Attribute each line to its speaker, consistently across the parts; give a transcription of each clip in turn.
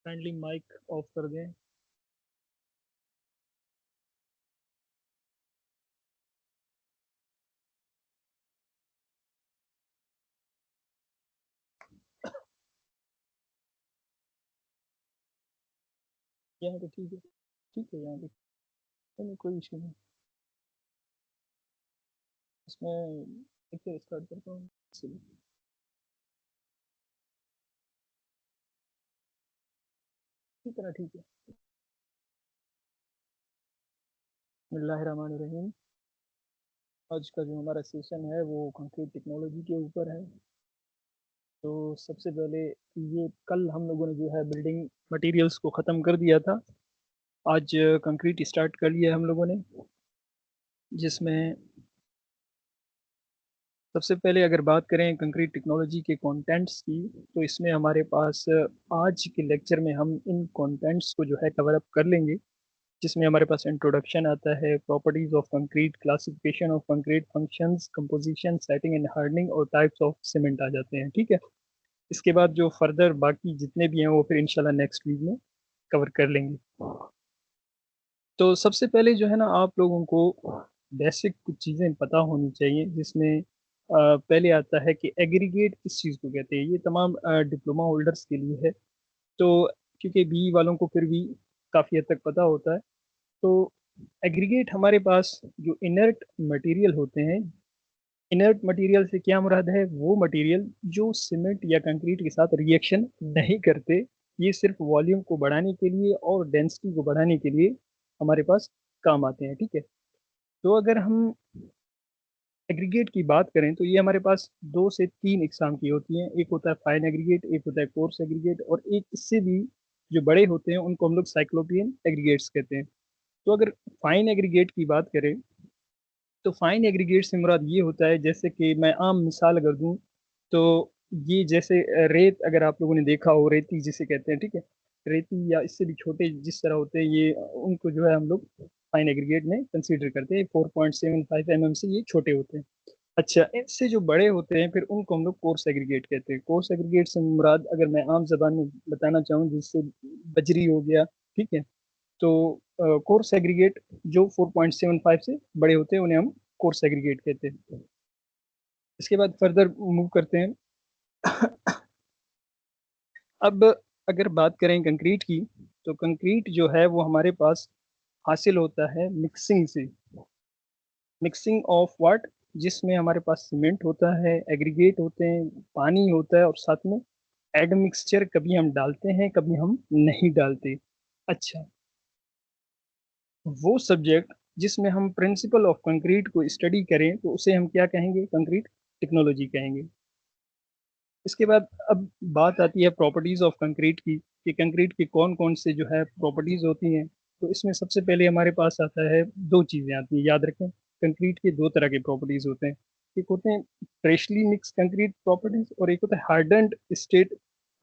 Speaker 1: Kindly mic off कर दें। यहाँ पे ठीक है, ठीक है यहाँ पे नहीं, कोई इशू नहीं। इसमें देखिए स्टार्ट करता हूँ। ठीक है ना, ठीक है। बिस्मिल्लाहिर्रहमानिर्रहीम। आज का जो हमारा सेशन है वो कंक्रीट टेक्नोलॉजी के ऊपर है। तो सबसे पहले ये कल हम लोगों ने जो है बिल्डिंग मटेरियल्स को ख़त्म कर दिया था। आज कंक्रीट स्टार्ट कर लिया है हम लोगों ने, जिसमें सबसे पहले अगर बात करें कंक्रीट टेक्नोलॉजी के कंटेंट्स की, तो इसमें हमारे पास आज के लेक्चर में हम इन कंटेंट्स को जो है कवर अप कर लेंगे, जिसमें हमारे पास इंट्रोडक्शन आता है, properties of concrete, classification of concrete, functions, composition, setting and hardening और टाइप्स ऑफ सीमेंट आ जाते हैं। ठीक है। इसके बाद जो फर्दर बाकी जितने भी हैं वो फिर इंशाल्लाह नेक्स्ट वीक में कवर कर लेंगे। तो सबसे पहले जो है ना, आप लोगों को बेसिक कुछ चीज़ें पता होनी चाहिए, जिसमें पहले आता है कि एग्रीगेट किस चीज़ को कहते हैं। ये तमाम डिप्लोमा होल्डर्स के लिए है। तो क्योंकि बी वालों को फिर भी काफ़ी हद तक पता होता है। तो एग्रीगेट हमारे पास जो इनर्ट मटेरियल होते हैं, इनर्ट मटेरियल से क्या मुराद है, वो मटेरियल जो सीमेंट या कंक्रीट के साथ रिएक्शन नहीं करते। ये सिर्फ वॉल्यूम को बढ़ाने के लिए और डेंसिटी को बढ़ाने के लिए हमारे पास काम आते हैं। ठीक है। तो अगर हम एग्रीगेट की बात करें तो ये हमारे पास दो से तीन इकसाम की होती हैं। एक होता है फाइन एग्रीगेट, एक होता है कोर्स एग्रीगेट, और एक इससे भी जो बड़े होते हैं उनको हम लोग साइक्लोपियन एग्रीगेट्स कहते हैं। तो अगर फाइन एग्रीगेट की बात करें तो फाइन एग्रीगेट से मुराद ये होता है, जैसे कि मैं आम मिसाल अगर दूं तो ये जैसे रेत, अगर आप लोगों ने देखा हो, रेती जिसे कहते हैं। ठीक है। रेती या इससे भी छोटे जिस तरह होते हैं ये, उनको जो है हम लोग फाइन एग्रीगेट में कंसीडर करते हैं। 4.75 mm से ये छोटे होते हैं। अच्छा, इससे जो बड़े होते हैं फिर उनको हम लोग कोर्स एग्रीगेट कहते हैं। कोर्स एग्रीगेट से मुराद अगर मैं आम जबान में बताना चाहूँ, जिससे बजरी हो गया। ठीक है। तो कोर्स एग्रीगेट जो 4.75 से बड़े होते हैं उन्हें हम कोर्स एग्रीगेट कहते हैं। इसके बाद फर्दर मूव करते हैं। अब अगर बात करें कंक्रीट की, तो कंक्रीट जो है वो हमारे पास हासिल होता है मिक्सिंग से। मिक्सिंग ऑफ वाट, जिसमें हमारे पास सीमेंट होता है, एग्रीगेट होते हैं, पानी होता है, और साथ में एड मिक्सचर कभी हम डालते हैं कभी हम नहीं डालते। अच्छा, वो सब्जेक्ट जिसमें हम प्रिंसिपल ऑफ कंक्रीट को स्टडी करें तो उसे हम क्या कहेंगे, कंक्रीट टेक्नोलॉजी कहेंगे। इसके बाद अब बात आती है प्रॉपर्टीज ऑफ कंक्रीट की, कि कंक्रीट की कौन कौन से जो है प्रॉपर्टीज होती हैं। तो इसमें सबसे पहले हमारे पास आता है, दो चीज़ें आती हैं, याद रखें। कंक्रीट के दो तरह के प्रॉपर्टीज होते हैं। एक होते हैं फ्रेशली मिक्स कंक्रीट प्रॉपर्टीज, और एक होता है हार्डन्ड स्टेट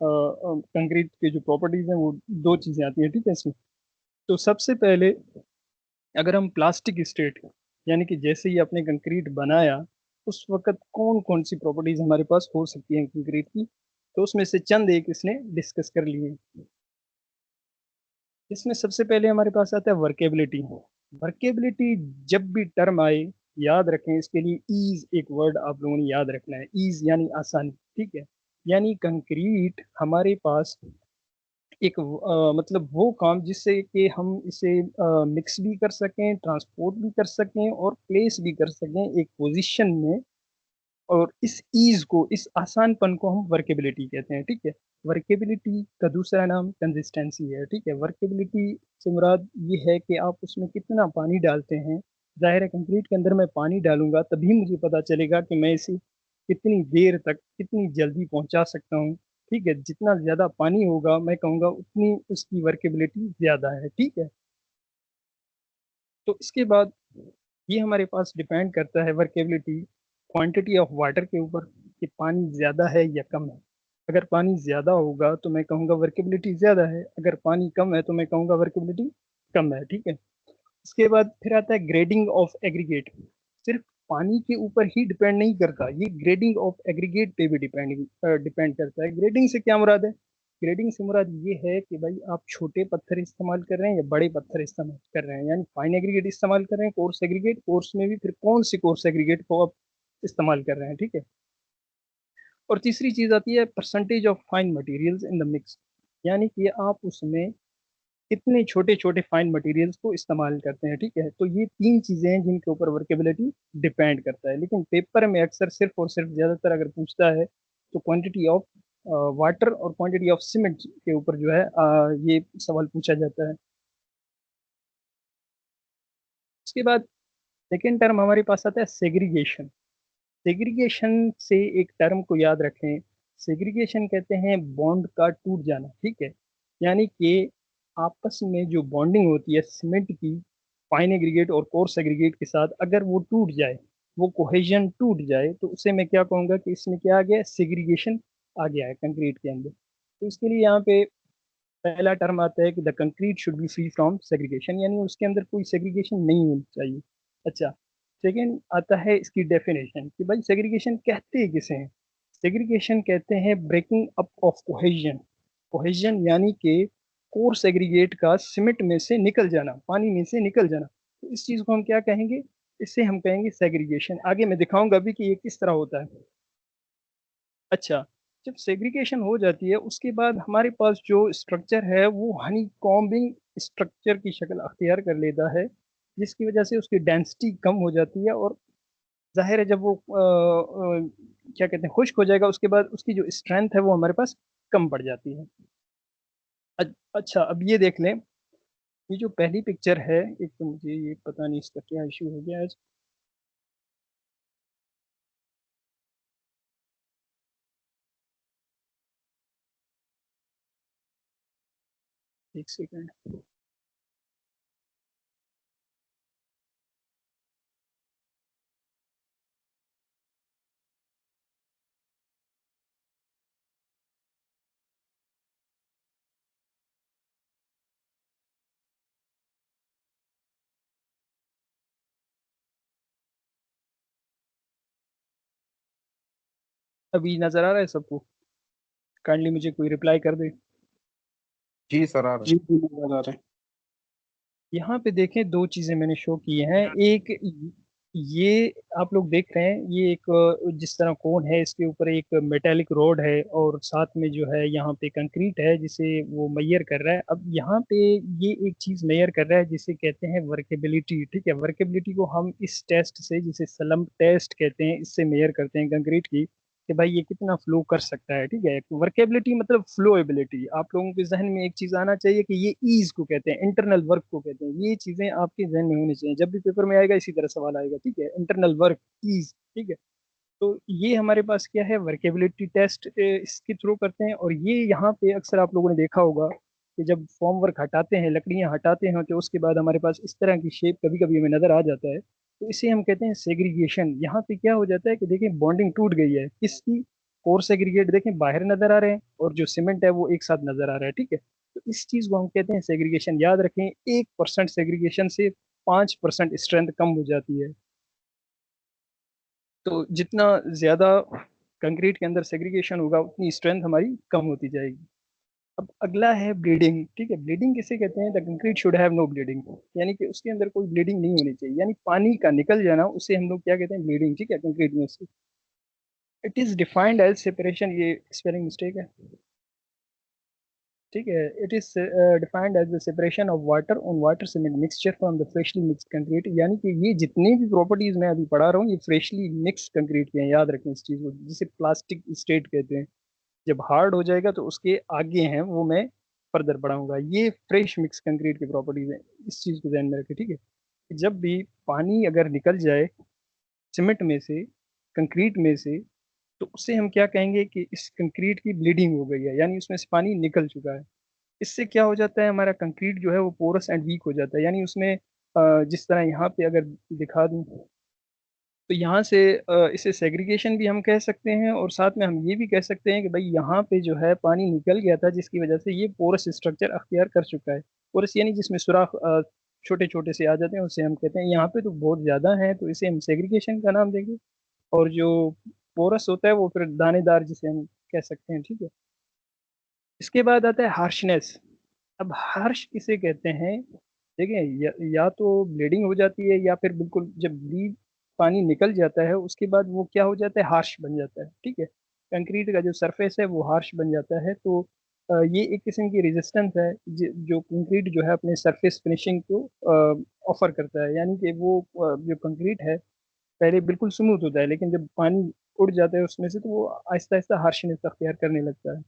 Speaker 1: कंक्रीट के जो प्रॉपर्टीज हैं, वो दो चीज़ें आती हैं। ठीक है इसमें। तो सबसे पहले अगर हम प्लास्टिक स्टेट, यानी कि जैसे ही आपने कंक्रीट बनाया उस वक्त कौन कौन सी प्रॉपर्टीज हमारे पास हो सकती हैं कंक्रीट की, तो उसमें से चंद एक इसने डिस्कस कर लिए। इसमें सबसे पहले हमारे पास आता है वर्केबिलिटी। वर्केबिलिटी जब भी टर्म आए, याद रखें इसके लिए ईज एक वर्ड आप लोगों ने याद रखना है। ईज यानी आसानी। ठीक है। यानी कंक्रीट हमारे पास एक मतलब वो काम जिससे कि हम इसे मिक्स भी कर सकें, ट्रांसपोर्ट भी कर सकें और प्लेस भी कर सकें एक पोजीशन में। और इस ईज को, इस आसानपन को हम वर्केबिलिटी कहते हैं। ठीक है। वर्केबिलिटी का दूसरा नाम कंसिस्टेंसी है। ठीक है। वर्केबिलिटी से मुराद ये है कि आप उसमें कितना पानी डालते हैं। जाहिर है कंक्रीट के अंदर मैं पानी डालूंगा तभी मुझे पता चलेगा कि मैं इसे कितनी देर तक कितनी जल्दी पहुंचा सकता हूँ। ठीक है। जितना ज्यादा पानी होगा मैं कहूँगा उतनी उसकी वर्केबिलिटी ज्यादा है। ठीक है। तो इसके बाद ये हमारे पास डिपेंड करता है वर्केबिलिटी क्वांटिटी ऑफ वाटर के ऊपर, कि पानी ज़्यादा है या कम है। अगर पानी ज़्यादा होगा तो मैं कहूँगा वर्केबिलिटी ज़्यादा है, अगर पानी कम है तो मैं कहूँगा वर्केबिलिटी कम है। ठीक है। इसके बाद फिर आता है ग्रेडिंग ऑफ एग्रीगेट। सिर्फ पानी के ऊपर ही डिपेंड नहीं करता, ये ग्रेडिंग ऑफ एग्रीगेट पे भी डिपेंड करता है। ग्रेडिंग से क्या मुराद है? ग्रेडिंग से मुराद ये है कि भाई आप छोटे पत्थर इस्तेमाल कर रहे हैं या बड़े पत्थर इस्तेमाल कर रहे हैं, यानी फाइन एग्रीगेट इस्तेमाल कर रहे हैं, कोर्स एग्रीगेट, कोर्स में भी फिर कौन सी कोर्स एग्रीगेट को आप इस्तेमाल कर रहे हैं, ठीक है। और तीसरी चीज आती है percentage of fine materials in the mix, यानी कि आप उसमें कितने छोटे छोटे फाइन मटेरियल्स को इस्तेमाल करते हैं, ठीक है। तो ये तीन चीजें हैं जिनके ऊपर वर्केबिलिटी डिपेंड करता है। लेकिन पेपर में अक्सर सिर्फ और सिर्फ ज्यादातर अगर पूछता है तो क्वांटिटी ऑफ वाटर और क्वांटिटी ऑफ सीमेंट के ऊपर जो है ये सवाल पूछा जाता है। उसके बाद सेकेंड टर्म हमारे पास आता है सेग्रीगेशन। सेग्रीगेशन से एक टर्म को याद रखें, सेग्रीगेशन कहते हैं बॉन्ड का टूट जाना, ठीक है। यानी कि आपस में जो बॉन्डिंग होती है सीमेंट की फाइन एग्रीगेट और कोर्स एग्रीगेट के साथ, अगर वो टूट जाए, वो कोहेजन टूट जाए, तो उसे मैं क्या कहूँगा कि इसमें क्या आ गया, सेग्रीगेशन आ गया है कंक्रीट के अंदर। तो इसके लिए यहाँ पे पहला टर्म आता है कि the concrete should B free from segregation, यानी उसके अंदर कोई सेग्रीगेशन नहीं होनी चाहिए। अच्छा, सेकेंड आता है इसकी डेफिनेशन कि भाई सेग्रीगेशन कहते हैं किसे हैं। सेग्रीगेशन कहते हैं breaking up of cohesion. Cohesion यानी कि कोर्स एग्रीगेट का सीमेंट में से निकल जाना, पानी में से निकल जाना, तो इस चीज को हम क्या कहेंगे, इससे हम कहेंगे सेग्रीगेशन। आगे मैं दिखाऊंगा अभी कि ये किस तरह होता है। अच्छा, जब सेग्रीगेशन हो जाती है उसके बाद हमारे पास जो स्ट्रक्चर है वो हनी कॉम्बिंग स्ट्रक्चर की शक्ल अख्तियार कर लेता है, जिसकी वजह से उसकी डेंसिटी कम हो जाती है। और जाहिर है जब वो क्या कहते हैं खुश्क हो जाएगा, उसके बाद उसकी जो स्ट्रेंथ है वो हमारे पास कम पड़ जाती है। अच्छा, अब ये देख लें, ये जो पहली पिक्चर है, एक तो मुझे ये पता नहीं इसका क्या इशू हो गया आज। एक सेकंड। अभी नजर आ रहा है सबको? काइंडली मुझे कोई रिप्लाई कर दे।
Speaker 2: जी सर, आ रहा
Speaker 3: जी जी नजर आ रहे हैं।
Speaker 1: यहाँ पे देखें, दो चीजें मैंने शो की हैं। एक ये आप लोग देख रहे हैं, ये एक जिस तरह कोन है, इसके ऊपर एक मेटेलिक रोड है और साथ में जो है यहाँ पे कंक्रीट है जिसे वो मेजर कर रहा है। अब यहाँ पे ये एक चीज मेजर कर रहा है जिसे कहते हैं वर्केबिलिटी, ठीक है। वर्केबिलिटी को हम इस टेस्ट से, जिसे स्लम्प टेस्ट कहते हैं, इससे मेजर करते हैं कंक्रीट की, कि भाई ये कितना फ्लो कर सकता है, ठीक है। वर्केबिलिटी मतलब फ्लोएबिलिटी। आप लोगों के जहन में एक चीज आना चाहिए कि ये ईज को कहते हैं, इंटरनल वर्क को कहते हैं। ये चीजें आपके जहन में होनी चाहिए, जब भी पेपर में आएगा इसी तरह सवाल आएगा, ठीक है। इंटरनल वर्क, ईज, ठीक है। तो ये हमारे पास क्या है, वर्केबिलिटी टेस्ट इसके थ्रू करते हैं। और ये यहाँ पे अक्सर आप लोगों ने देखा होगा कि जब फॉर्म वर्क हटाते हैं, लकड़ियाँ हटाते हैं, तो उसके बाद हमारे पास इस तरह की शेप कभी कभी हमें नजर आ जाता है, तो इसे हम कहते हैं सेग्रीगेशन। यहाँ पे क्या हो जाता है कि देखिए बॉन्डिंग टूट गई है, किसकी, कोर्स एग्रीगेट देखें बाहर नजर आ रहे हैं और जो सीमेंट है वो एक साथ नजर आ रहा है, ठीक है। तो इस चीज को हम कहते हैं सेग्रीगेशन। याद रखें, 1% सेग्रीगेशन से 5% स्ट्रेंथ कम हो जाती है। तो जितना ज्यादा कंक्रीट के अंदर सेग्रीगेशन होगा उतनी स्ट्रेंथ हमारी कम होती जाएगी। अब अगला है ब्लीडिंग, ठीक है। ब्लीडिंग किसे कहते हैं, the concrete should have no bleeding, यानी कि उसके अंदर कोई ब्लीडिंग नहीं होनी चाहिए, यानी पानी का निकल जाना, उसे हम लोग क्या कहते हैं, ब्लीडिंग, ठीक है, कंक्रीट में से। It is defined as separation, ये स्पेलिंग मिस्टेक है, ठीक है। It is defined as the separation of water on water cement mixture from the freshly mix concrete, यानी कि ये जितनी भी प्रॉपर्टीज मैं अभी पढ़ा रहा हूँ ये फ्रेशली मिक्स कंक्रीट के हैं। याद रखें इस चीज को, जिसे प्लास्टिक स्टेट कहते हैं। जब हार्ड हो जाएगा तो उसके आगे हैं वो मैं फर्दर बढ़ाऊंगा। ये फ्रेश मिक्स कंक्रीट की प्रॉपर्टीज हैं, इस चीज को ध्यान में रखें, ठीक है। जब भी पानी अगर निकल जाए सीमेंट में से, कंक्रीट में से, तो उससे हम क्या कहेंगे कि इस कंक्रीट की ब्लीडिंग हो गई है, यानी उसमें से पानी निकल चुका है। इससे क्या हो जाता है, हमारा कंक्रीट जो है वो पोरस एंड वीक हो जाता है, यानी उसमें जिस तरह यहाँ पे अगर दिखा दूं, तो यहाँ से इसे सेग्रीगेशन भी हम कह सकते हैं, और साथ में हम ये भी कह सकते हैं कि भाई यहाँ पे जो है पानी निकल गया था जिसकी वजह से ये पोरस स्ट्रक्चर अख्तियार कर चुका है। पोरस यानी जिसमें सुराख छोटे-छोटे से आ जाते हैं, उसे हम कहते हैं यहाँ पे तो बहुत ज़्यादा हैं, तो इसे हम सेग्रीगेशन का नाम देंगे। और जो पोरस होता है वो फिर दानेदार जिसे हम कह सकते हैं, ठीक है? इसके बाद आता है हार्शनेस। अब हार्श किसे कहते हैं? देखिए या तो ब्लीडिंग हो जाती है या फिर बिल्कुल जब पानी निकल जाता है उसके बाद वो क्या हो जाता है हार्श बन जाता है, ठीक है? कंक्रीट का जो सरफेस है वो हार्श बन जाता है तो ये एक किस्म की रेजिस्टेंस है जो कंक्रीट जो है अपने सरफेस फिनिशिंग को ऑफर करता है यानी कि वो जो कंक्रीट है पहले बिल्कुल स्मूथ होता है लेकिन जब पानी उड़ जाता है उसमें से तो वो आहिस्ता-आहिस्ता हार्शनेस अख्तियार करने लगता है।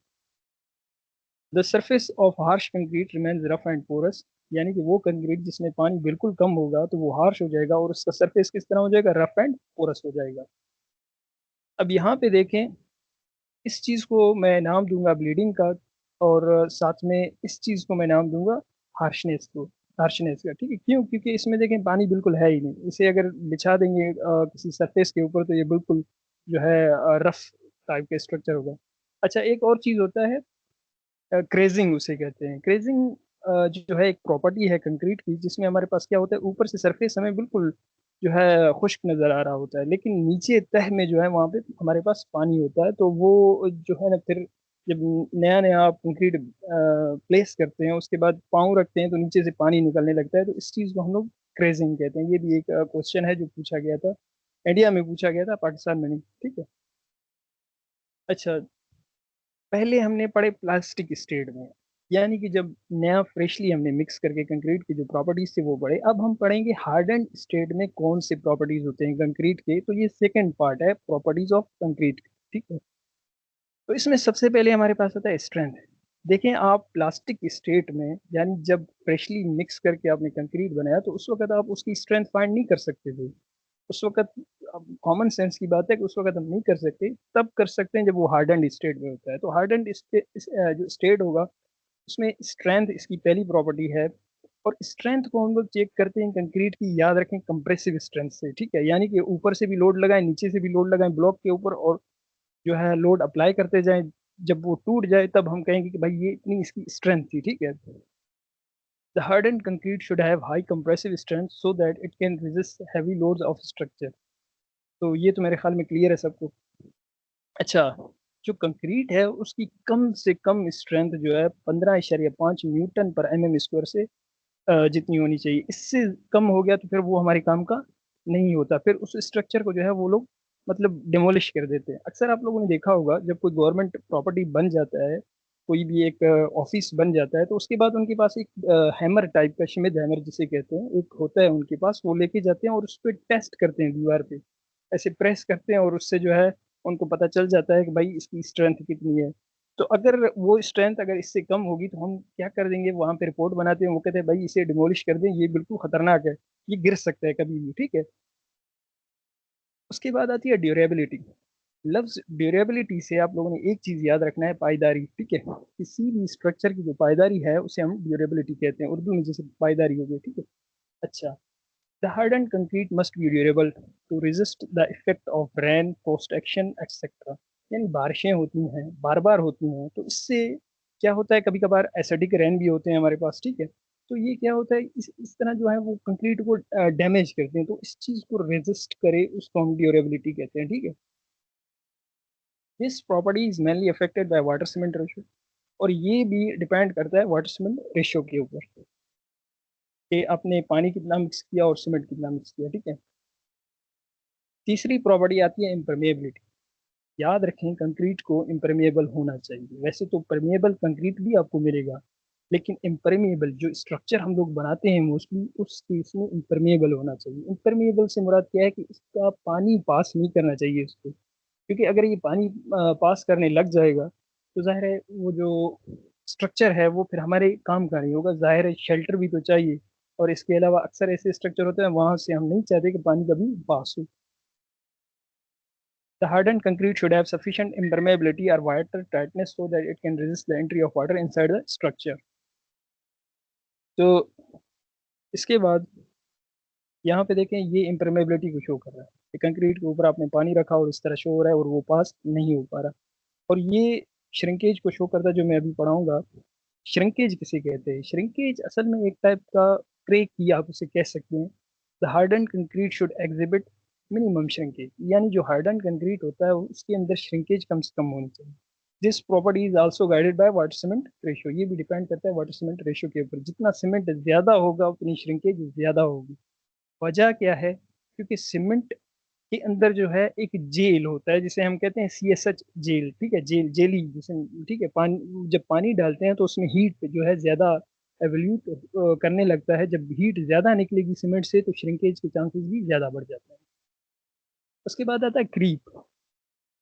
Speaker 1: The surface of harsh concrete remains rough and porous यानी कि वो कंक्रीट जिसमें पानी बिल्कुल कम होगा तो वो हार्श हो जाएगा और उसका सरफेस किस तरह हो जाएगा रफ एंड पोरस हो जाएगा। अब यहाँ पे देखें इस चीज़ को मैं नाम दूँगा ब्लीडिंग का और साथ में इस चीज़ को मैं नाम दूँगा हार्शनेस को हार्शनेस का, ठीक है? क्यों? क्योंकि इसमें देखें पानी बिल्कुल है ही नहीं। इसे अगर बिछा देंगे किसी सरफेस के ऊपर तो ये बिल्कुल जो है रफ टाइप का स्ट्रक्चर होगा। अच्छा एक और चीज़ होता है क्रेज़िंग उसे कहते हैं। क्रेज़िंग जो है एक प्रॉपर्टी है कंक्रीट की जिसमें हमारे पास क्या होता है ऊपर से सरफेस हमें बिल्कुल जो है खुश्क नज़र आ रहा होता है, लेकिन नीचे तह में जो है वहाँ पे हमारे पास पानी होता है, तो वो जो है ना फिर जब नया-नया आप कंक्रीट प्लेस करते हैं, उसके बाद पाँव रखते हैं तो नीचे से पानी निकलने लगता है, तो इस चीज़ को हम लोग क्रेज़िंग कहते हैं। ये भी एक क्वेश्चन है जो पूछा गया था, इंडिया में पूछा गया था, पाकिस्तान में नहीं, ठीक है? अच्छा पहले हमने पढ़े प्लास्टिक स्टेट में, यानी कि जब नया फ्रेशली हमने मिक्स करके कंक्रीट की जो प्रॉपर्टीज़ थी वो पढ़े। अब हम पढ़ेंगे हार्डन्ड स्टेट में कौन से प्रॉपर्टीज़ होते हैं कंक्रीट के, तो ये सेकंड पार्ट है प्रॉपर्टीज़ ऑफ कंक्रीट, ठीक है? तो इसमें सबसे पहले हमारे पास आता है स्ट्रेंथ। देखें आप प्लास्टिक स्टेट में यानी जब फ्रेशली मिक्स करके आपने कंक्रीट बनाया तो उस वक़्त आप उसकी स्ट्रेंथ फाइंड नहीं कर सकते थे। उस वक़्त अब कॉमन सेंस की बात है कि उस वक़्त हम नहीं कर सकते, तब कर सकते हैं जब वो हार्डन्ड स्टेट में होता है। तो हार्डन्ड जो स्टेट होगा उसमें स्ट्रेंथ इसकी पहली प्रॉपर्टी है और स्ट्रेंथ को हम लोग चेक करते हैं कंक्रीट की याद रखें कंप्रेसिव स्ट्रेंथ से, ठीक है? यानी कि ऊपर से भी लोड लगाएँ, नीचे से भी लोड लगाएँ ब्लॉक के ऊपर और जो है लोड अप्लाई करते जाएँ, जब वो टूट जाए तब हम कहेंगे कि भाई ये इतनी इसकी स्ट्रेंथ थी, ठीक है? The hardened concrete should have high compressive strength so that it can resist heavy loads of structure. तो ये तो मेरे ख़्याल में क्लियर है सबको। अच्छा, जो कंक्रीट है उसकी कम से कम स्ट्रेंथ जो है 15.5 न्यूटन पर एमएम स्क्वायर से जितनी होनी चाहिए। इससे कम हो गया तो फिर वो हमारे काम का नहीं होता। फिर उस स्ट्रक्चर को जो है वो लोग मतलब डिमोलिश कर देते हैं। अक्सर आप लोगों ने देखा होगा जब कोई गवर्नमेंट प्रॉपर्टी बन जाता है, कोई भी एक ऑफ़िस बन जाता है तो उसके बाद उनके पास एक हैमर टाइप का श्मिड हैमर जिसे कहते हैं, एक होता है उनके पास वो लेके जाते हैं और उसपे टेस्ट करते हैं दीवार पे। ऐसे प्रेस करते हैं और उससे जो है उनको पता चल जाता है कि भाई इसकी स्ट्रेंथ कितनी है। तो अगर वो स्ट्रेंथ अगर इससे कम होगी तो हम क्या कर देंगे वहाँ पे रिपोर्ट बनाते हैं, वो कहते हैं भाई इसे डिमोलिश कर दें, ये बिल्कुल खतरनाक है, ये गिर सकता है कभी भी, ठीक है? उसके बाद आती है ड्यूरेबिलिटी। लफ्ज़ ड्यूरेबिलिटी से आप लोगों ने एक चीज़ याद रखना है पायदारी, ठीक है? किसी भी स्ट्रक्चर की जो पायदारी है उसे हम ड्यूरेबिलिटी कहते हैं, उर्दू में जैसे पायदारी हो गई, ठीक है? अच्छा, the hardened concrete must be durable to resist the effect of rain, coast action etc. यानी बारिशें होती हैं, बार-बार होती हैं, तो इससे क्या होता है कभी-कभार एसिडिक रेन भी होते हैं हमारे पास, ठीक है? तो ये क्या होता है इस तरह जो है वो कंक्रीट को डैमेज करते हैं, तो इस चीज़ को रेज़िस्ट करे उसको हम ड्यूरेबिलिटी कहते हैं, ठीक है? This property is mainly affected by water cement ratio और ये भी डिपेंड करता है वाटर सीमेंट रेशियो के ऊपर, कि आपने पानी कितना मिक्स किया और सीमेंट कितना मिक्स किया, ठीक है? तीसरी प्रॉपर्टी आती है इम्परमेबिलिटी। याद रखें कंक्रीट को इम्परमेबल होना चाहिए। वैसे तो परमेबल कंक्रीट भी आपको मिलेगा, लेकिन इम्परमेबल जो स्ट्रक्चर हम लोग बनाते हैं मोस्टली उस केस में इम्परमेबल होना चाहिए। इम्परमेबल से मुराद क्या है कि इसका पानी पास नहीं करना चाहिए इसको, क्योंकि अगर ये पानी पास करने लग जाएगा, तो ज़ाहिर है वो जो स्ट्रक्चर है वो फिर हमारे काम का नहीं होगा। ज़ाहिर है शेल्टर भी तो चाहिए और इसके अलावा अक्सर ऐसे स्ट्रक्चर होते हैं वहाँ से हम नहीं चाहते कि पानी कभी पास हो। The hardened concrete should have sufficient impermeability or water tightness so that it can resist the entry of water inside the structure. तो इसके बाद यहाँ पे देखें ये impermeability को शो कर रहा है कि कंक्रीट के ऊपर आपने पानी रखा और इस तरह शो हो रहा है और वो पास नहीं हो पा रहा और ये श्रिंकेज को शो करता है जो मैं अभी पढ़ाऊंगा। श्रिंकेज किसे कहते हैं? श्रिंकेज असल में एक टाइप का क्रेक की आप उसे कह सकते हैं। The harden concrete should exhibit minimum shrinkage, यानी जो हार्डन कंक्रीट होता है उसके अंदर श्रिंकेज कम से कम होनी चाहिए। This property is also guided by water cement ratio, ये भी डिपेंड करता है वाटर सीमेंट रेशियो के ऊपर। जितना सीमेंट ज्यादा होगा उतनी श्रिंकेज ज्यादा होगी। वजह क्या है? क्योंकि सीमेंट के अंदर जो है एक जेल होता है जिसे हम कहते हैं CSH जेल, ठीक है, जेल जेली जिसे, ठीक है। पानी, जब पानी डालते हैं तो उसमें हीट जो है ज्यादा एवल्यूट करने लगता है। जब हीट ज्यादा निकलेगी सीमेंट से तो श्रिंकेज के चांसेस भी ज्यादा बढ़ जाते हैं। उसके बाद आता है क्रीप।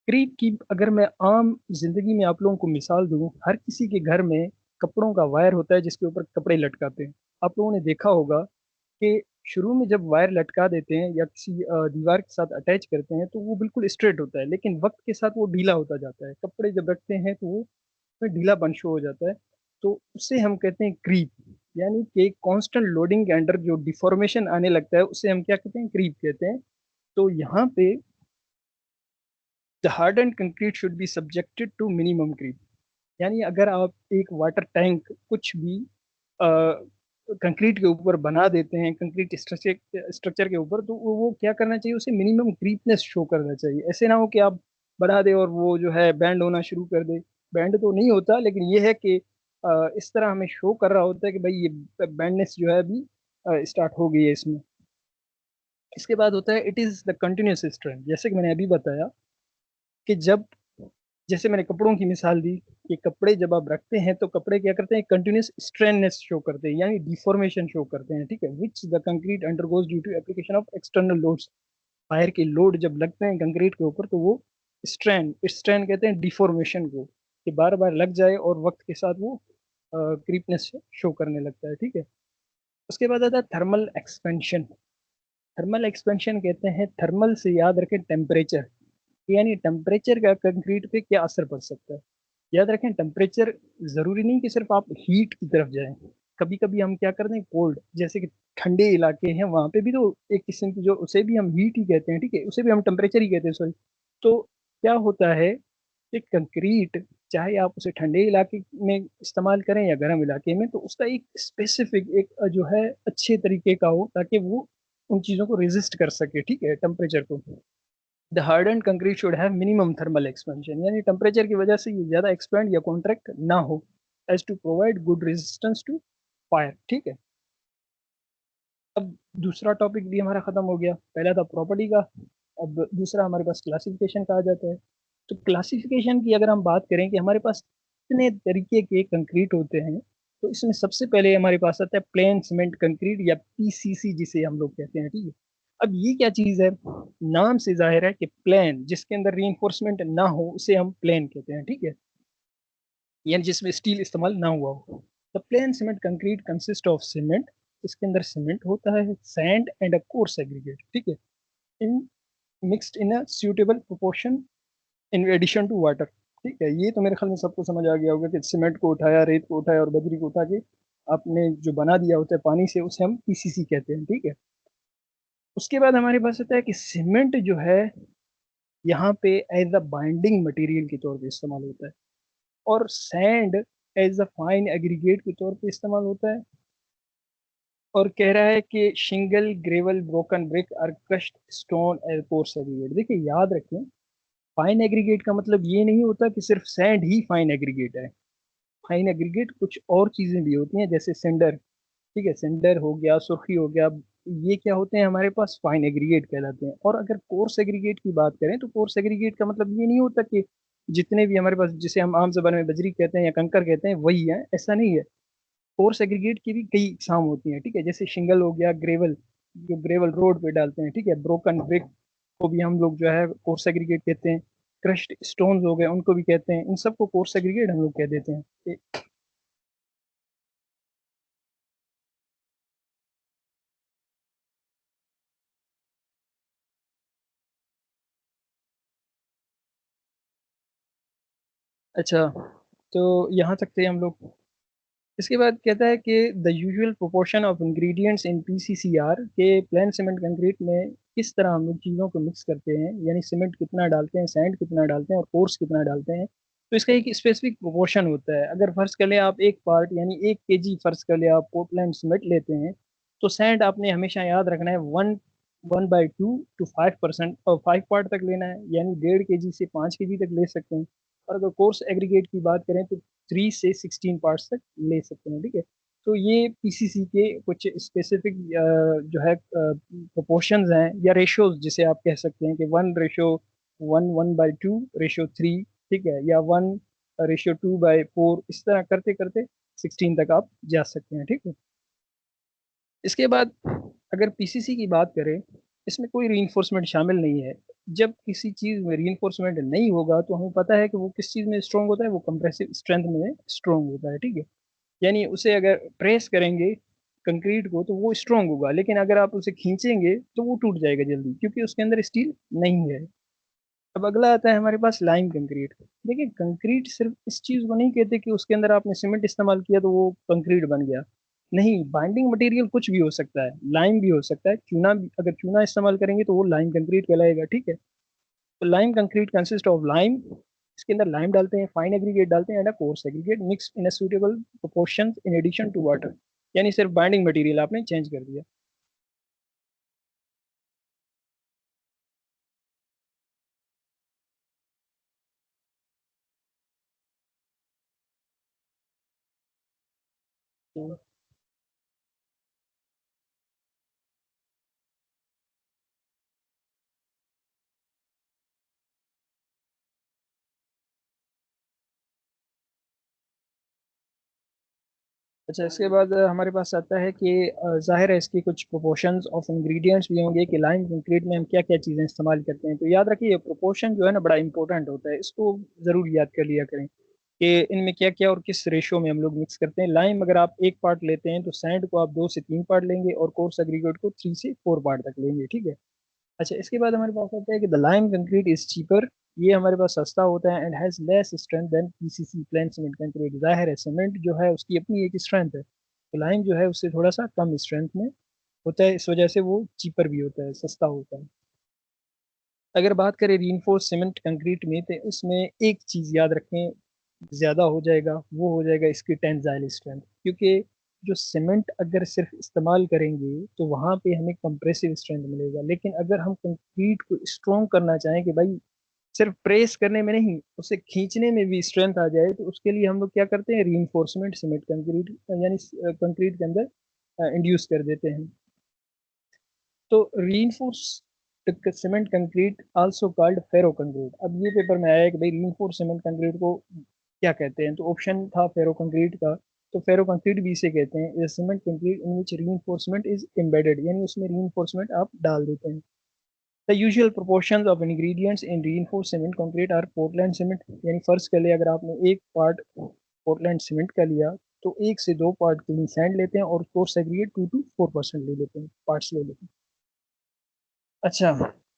Speaker 1: क्रीप की अगर मैं आम जिंदगी में आप लोगों को मिसाल दूं, हर किसी के घर में कपड़ों का वायर होता है जिसके ऊपर कपड़े लटकाते हैं। आप लोगों ने देखा होगा कि शुरू में जब वायर लटका देते हैं या किसी दीवार के साथ अटैच करते हैं तो वो बिल्कुल स्ट्रेट होता है, लेकिन वक्त के साथ वो ढीला होता जाता है। कपड़े जब रखते हैं तो वो उसमें ढीलापन शो हो जाता है। तो उससे हम कहते हैं क्रीप, यानी कि कांस्टेंट लोडिंग के अंडर जो डिफॉर्मेशन आने लगता है उसे हम क्या कहते हैं? क्रीप कहते हैं। तो यहाँ पे the harden concrete should be subjected to minimum creep, यानी अगर आप एक वाटर टैंक कुछ भी कंक्रीट के ऊपर बना देते हैं, कंक्रीट स्ट्रक्चर स्ट्रक्चर के ऊपर, तो वो क्या करना चाहिए? उसे मिनिमम क्रीपनेस शो करना चाहिए। ऐसे ना हो कि आप बना दे और वो जो है बैंड होना शुरू कर दे। बैंड तो नहीं होता, लेकिन ये है कि इस तरह हमें शो कर रहा होता है कि भाई ये बैंडनेस जो है अभी स्टार्ट हो गई है इसमें। इसके बाद होता है it is the continuous strength, जैसे कि मैंने अभी बताया कि जब, जैसे मैंने कपड़ों की मिसाल दी कि कपड़े जब आप रखते हैं तो कपड़े क्या करते हैं? कंटिन्यूस स्ट्रेननेस शो करते हैं, यानी डिफॉर्मेशन शो करते हैं, ठीक है। Which the concrete undergoes due to application of external loads. बाहर के लोड जब लगते हैं कंक्रीट के ऊपर तो वो स्ट्रेन, स्ट्रेन कहते हैं डिफॉर्मेशन को, कि बार बार लग जाए और वक्त के साथ वो क्रीपनेस शो करने लगता है, ठीक है। उसके बाद आता है थर्मल एक्सपेंशन। थर्मल एक्सपेंशन कहते हैं, थर्मल से याद रखें टेम्परेचर, यानी टेम्परेचर का कंक्रीट पे क्या असर पड़ सकता है। याद रखें टेम्परेचर जरूरी नहीं कि सिर्फ आप हीट की तरफ जाएं। कभी कभी हम क्या करते हैं? कोल्ड, जैसे कि ठंडे इलाके हैं वहां पे भी तो एक किस्म की जो, उसे भी हम हीट ही कहते हैं, ठीक है, उसे भी हम टेम्परेचर ही कहते हैं, सॉरी। तो क्या होता है कि कंक्रीट, चाहे आप उसे ठंडे इलाके में इस्तेमाल करें या गर्म इलाके में, तो उसका एक स्पेसिफिक एक जो है अच्छे तरीके का हो ताकि वो उन चीज़ों को रेजिस्ट कर सके, ठीक है, टेम्परेचर को। The hardened concrete should have minimum thermal expansion, यानी टेम्परेचर की वजह से ये ज़्यादा एक्सपेंड या कॉन्ट्रैक्ट ना हो, as to provide good resistance to fire, ठीक है। अब दूसरा टॉपिक भी हमारा खत्म हो गया, पहला था प्रॉपर्टी का। अब दूसरा हमारे पास क्लासिफिकेशन का आ जाता है। तो क्लासिफिकेशन की अगर हम बात करें कि हमारे पास कितने तरीके के कंक्रीट होते हैं, तो इसमें सबसे पहले हमारे पास आता है प्लेन सीमेंट कंक्रीट या PCC जिसे हम लोग कहते हैं, ठीक है। अब ये क्या चीज़ है? नाम से जाहिर है कि प्लेन जिसके अंदर रीइंफोर्समेंट ना हो उसे हम प्लेन कहते हैं, ठीक है, यानी जिसमें स्टील इस्तेमाल ना हुआ हो। The plain cement concrete consist of cement, इसके अंदर सीमेंट होता है, sand and a coarse aggregate, ठीक है, in mixed in a suitable proportion in addition to water, ठीक है। ये तो मेरे ख्याल में सबको समझ आ गया होगा कि सीमेंट को उठाया, रेत को उठाया और बजरी को उठा के आपने जो बना दिया होता है पानी से, उसे हम PCC कहते हैं, ठीक है। उसके बाद हमारे पास आता है कि सीमेंट जो है यहाँ पे एज अ बाइंडिंग मटेरियल के तौर पे इस्तेमाल होता है, और sand as a fine aggregate के तौर पे इस्तेमाल होता है। और कह रहा है कि शिंगल, ग्रेवल, ब्रोकन ब्रिक और crushed stone age coarse aggregate. देखिए याद रखें, फाइन एग्रीगेट का मतलब ये नहीं होता कि सिर्फ सैंड ही फाइन एग्रीगेट है। फाइन एग्रीगेट कुछ और चीजें भी होती हैं, जैसे सिंडर, ठीक है, सिंडर हो गया, सुर्खी हो गया, ये क्या होते हैं? हमारे पास फाइन एग्रीगेट कहलाते हैं। और अगर कोर्स एग्रीगेट की बात करें तो कोर्स एग्रीगेट का मतलब ये नहीं होता कि जितने भी हमारे पास, जिसे हम आम जबान में बजरी कहते हैं या कंकर कहते हैं, वही है, ऐसा नहीं है। कोर्स एग्रीगेट की भी कई इकसाम होती हैं, ठीक है, जैसे शिंगल हो गया, ग्रेवल, जो ग्रेवल रोड पे डालते हैं, ठीक है, ब्रोकन ब्रिक को भी हम लोग जो है कोर्स एग्रीगेट कहते हैं। क्रश्ड स्टोन्स हो गए, उनको भी कहते हैं, इन सबको कोर्स एग्रीगेट हम लोग कह देते हैं। अच्छा, तो यहाँ तक थे हम लोग। इसके बाद कहता है कि the usual proportion of ingredients in PCCR के प्लेन सीमेंट कंक्रीट में किस तरह हम लोग चीज़ों को मिक्स करते हैं, यानी सीमेंट कितना डालते हैं, सैंड कितना डालते हैं और कोर्स कितना डालते हैं। तो इसका एक स्पेसिफिक प्रोपोर्शन होता है। अगर फर्ज कर ले आप एक पार्ट, यानी 1 kg फर्ज कर ले आप पोर्टलैंड सीमेंट लेते हैं, तो सैंड आपने हमेशा याद रखना है 1/2 to 5% और 5 पार्ट तक लेना है, यानी 1.5 kg से 5 kg तक ले सकते हैं। और अगर कोर्स एग्रीगेट की बात करें तो 3 से 16 पार्ट्स तक ले सकते हैं, ठीक है। तो ये पीसीसी के कुछ स्पेसिफिक जो है प्रोपोर्शंस हैं या रेशियोज जिसे आप कह सकते हैं कि 1:1, 1/2, 3, ठीक है, या 1:2/4, इस तरह करते करते 16 तक आप जा सकते हैं, ठीक है। इसके बाद अगर पीसीसी की बात करें, इसमें कोई रीइंफोर्समेंट शामिल नहीं है। जब किसी चीज़ में रीइंफोर्समेंट नहीं होगा तो हमें पता है कि वो किस चीज़ में स्ट्रॉन्ग होता है, वो कंप्रेसिव स्ट्रेंथ में स्ट्रॉन्ग होता है, ठीक है। यानी उसे अगर प्रेस करेंगे कंक्रीट को तो वो स्ट्रॉन्ग होगा, लेकिन अगर आप उसे खींचेंगे तो वो टूट जाएगा जल्दी, क्योंकि उसके अंदर स्टील नहीं है। अब अगला आता है हमारे पास लाइम कंक्रीट। देखिए, कंक्रीट सिर्फ इस चीज़ को नहीं कहते कि उसके अंदर आपने सीमेंट इस्तेमाल किया तो वो कंक्रीट बन गया। नहीं, बाइंडिंग मटेरियल कुछ भी हो सकता है, लाइम भी हो सकता है, चूना भी, अगर चूना इस्तेमाल करेंगे तो वो लाइम कंक्रीट कहलाएगा, ठीक है। तो lime concrete consist of lime, इसके अंदर लाइम डालते हैं, फाइन एग्रीगेट डालते हैं, and a coarse aggregate mix in a suitable proportion in addition to water. यानी सिर्फ बाइंडिंग मटेरियल आपने चेंज कर दिया। तो अच्छा, इसके बाद हमारे पास आता है कि ज़ाहिर है इसकी कुछ प्रोपोर्शंस ऑफ इंग्रेडिएंट्स भी होंगे कि लाइम कंक्रीट में हम क्या क्या चीज़ें इस्तेमाल करते हैं। तो याद रखिए, ये प्रोपोर्शन जो है ना बड़ा इंपॉर्टेंट होता है, इसको ज़रूर याद कर लिया करें कि इनमें क्या क्या और किस रेशो में हम लोग मिक्स करते हैं। लाइम अगर आप 1 पार्ट लेते हैं तो सैंड को आप 2 से 3 पार्ट लेंगे और कोर्स एग्रीगेट को 3 से 4 पार्ट तक लेंगे, ठीक है। अच्छा, इसके बाद हमारे पास आता है कि the lime concrete is cheaper. ये हमारे पास सस्ता होता है and has less strength than PCC plain cement concrete. जाहिर है सीमेंट जो है उसकी अपनी एक स्ट्रेंथ है, तो लाइम जो है उससे थोड़ा सा कम स्ट्रेंथ में होता है, इस वजह से वो चीपर भी होता है, सस्ता होता है। अगर बात करें रीइंफोर्स सीमेंट कंक्रीट में तो इसमें एक चीज़ याद रखें, ज़्यादा हो जाएगा, वो हो जाएगा इसकी टेंसाइल स्ट्रेंथ। क्योंकि जो सीमेंट अगर सिर्फ इस्तेमाल करेंगे तो वहाँ पे हमें कंप्रेसिव स्ट्रेंथ मिलेगा, लेकिन अगर हम कंक्रीट को स्ट्रॉन्ग करना चाहें कि भाई सिर्फ प्रेस करने में नहीं, उसे खींचने में भी स्ट्रेंथ आ जाए, तो उसके लिए हम लोग क्या करते हैं, रीइंफोर्समेंट सीमेंट कंक्रीट यानी कंक्रीट के अंदर इंड्यूस कर देते हैं। तो reinforced cement concrete also called ferro concrete. अब ये पेपर में आया है कि भाई रीइंफोर्स सीमेंट कंक्रीट को क्या कहते हैं, तो ऑप्शन था फेरो कंक्रीट का। तो फेरो कंक्रीट भी इसे कहते हैं, cement concrete in which reinforcement is embedded, यानी उसमें रीइंफोर्समेंट आप डाल देते हैं। The usual proportions of ingredients in reinforce cement concrete are Portland cement, यानी फर्स्ट के लिए अगर आपने 1 पार्ट पोर्टलैंड सीमेंट का लिया तो 1 से 2 पार्ट क्लीन सैंड लेते हैं और कोर्स एग्रीगेट 2 to 4% ले लेते हैं, पार्ट्स ले लेते हैं। अच्छा,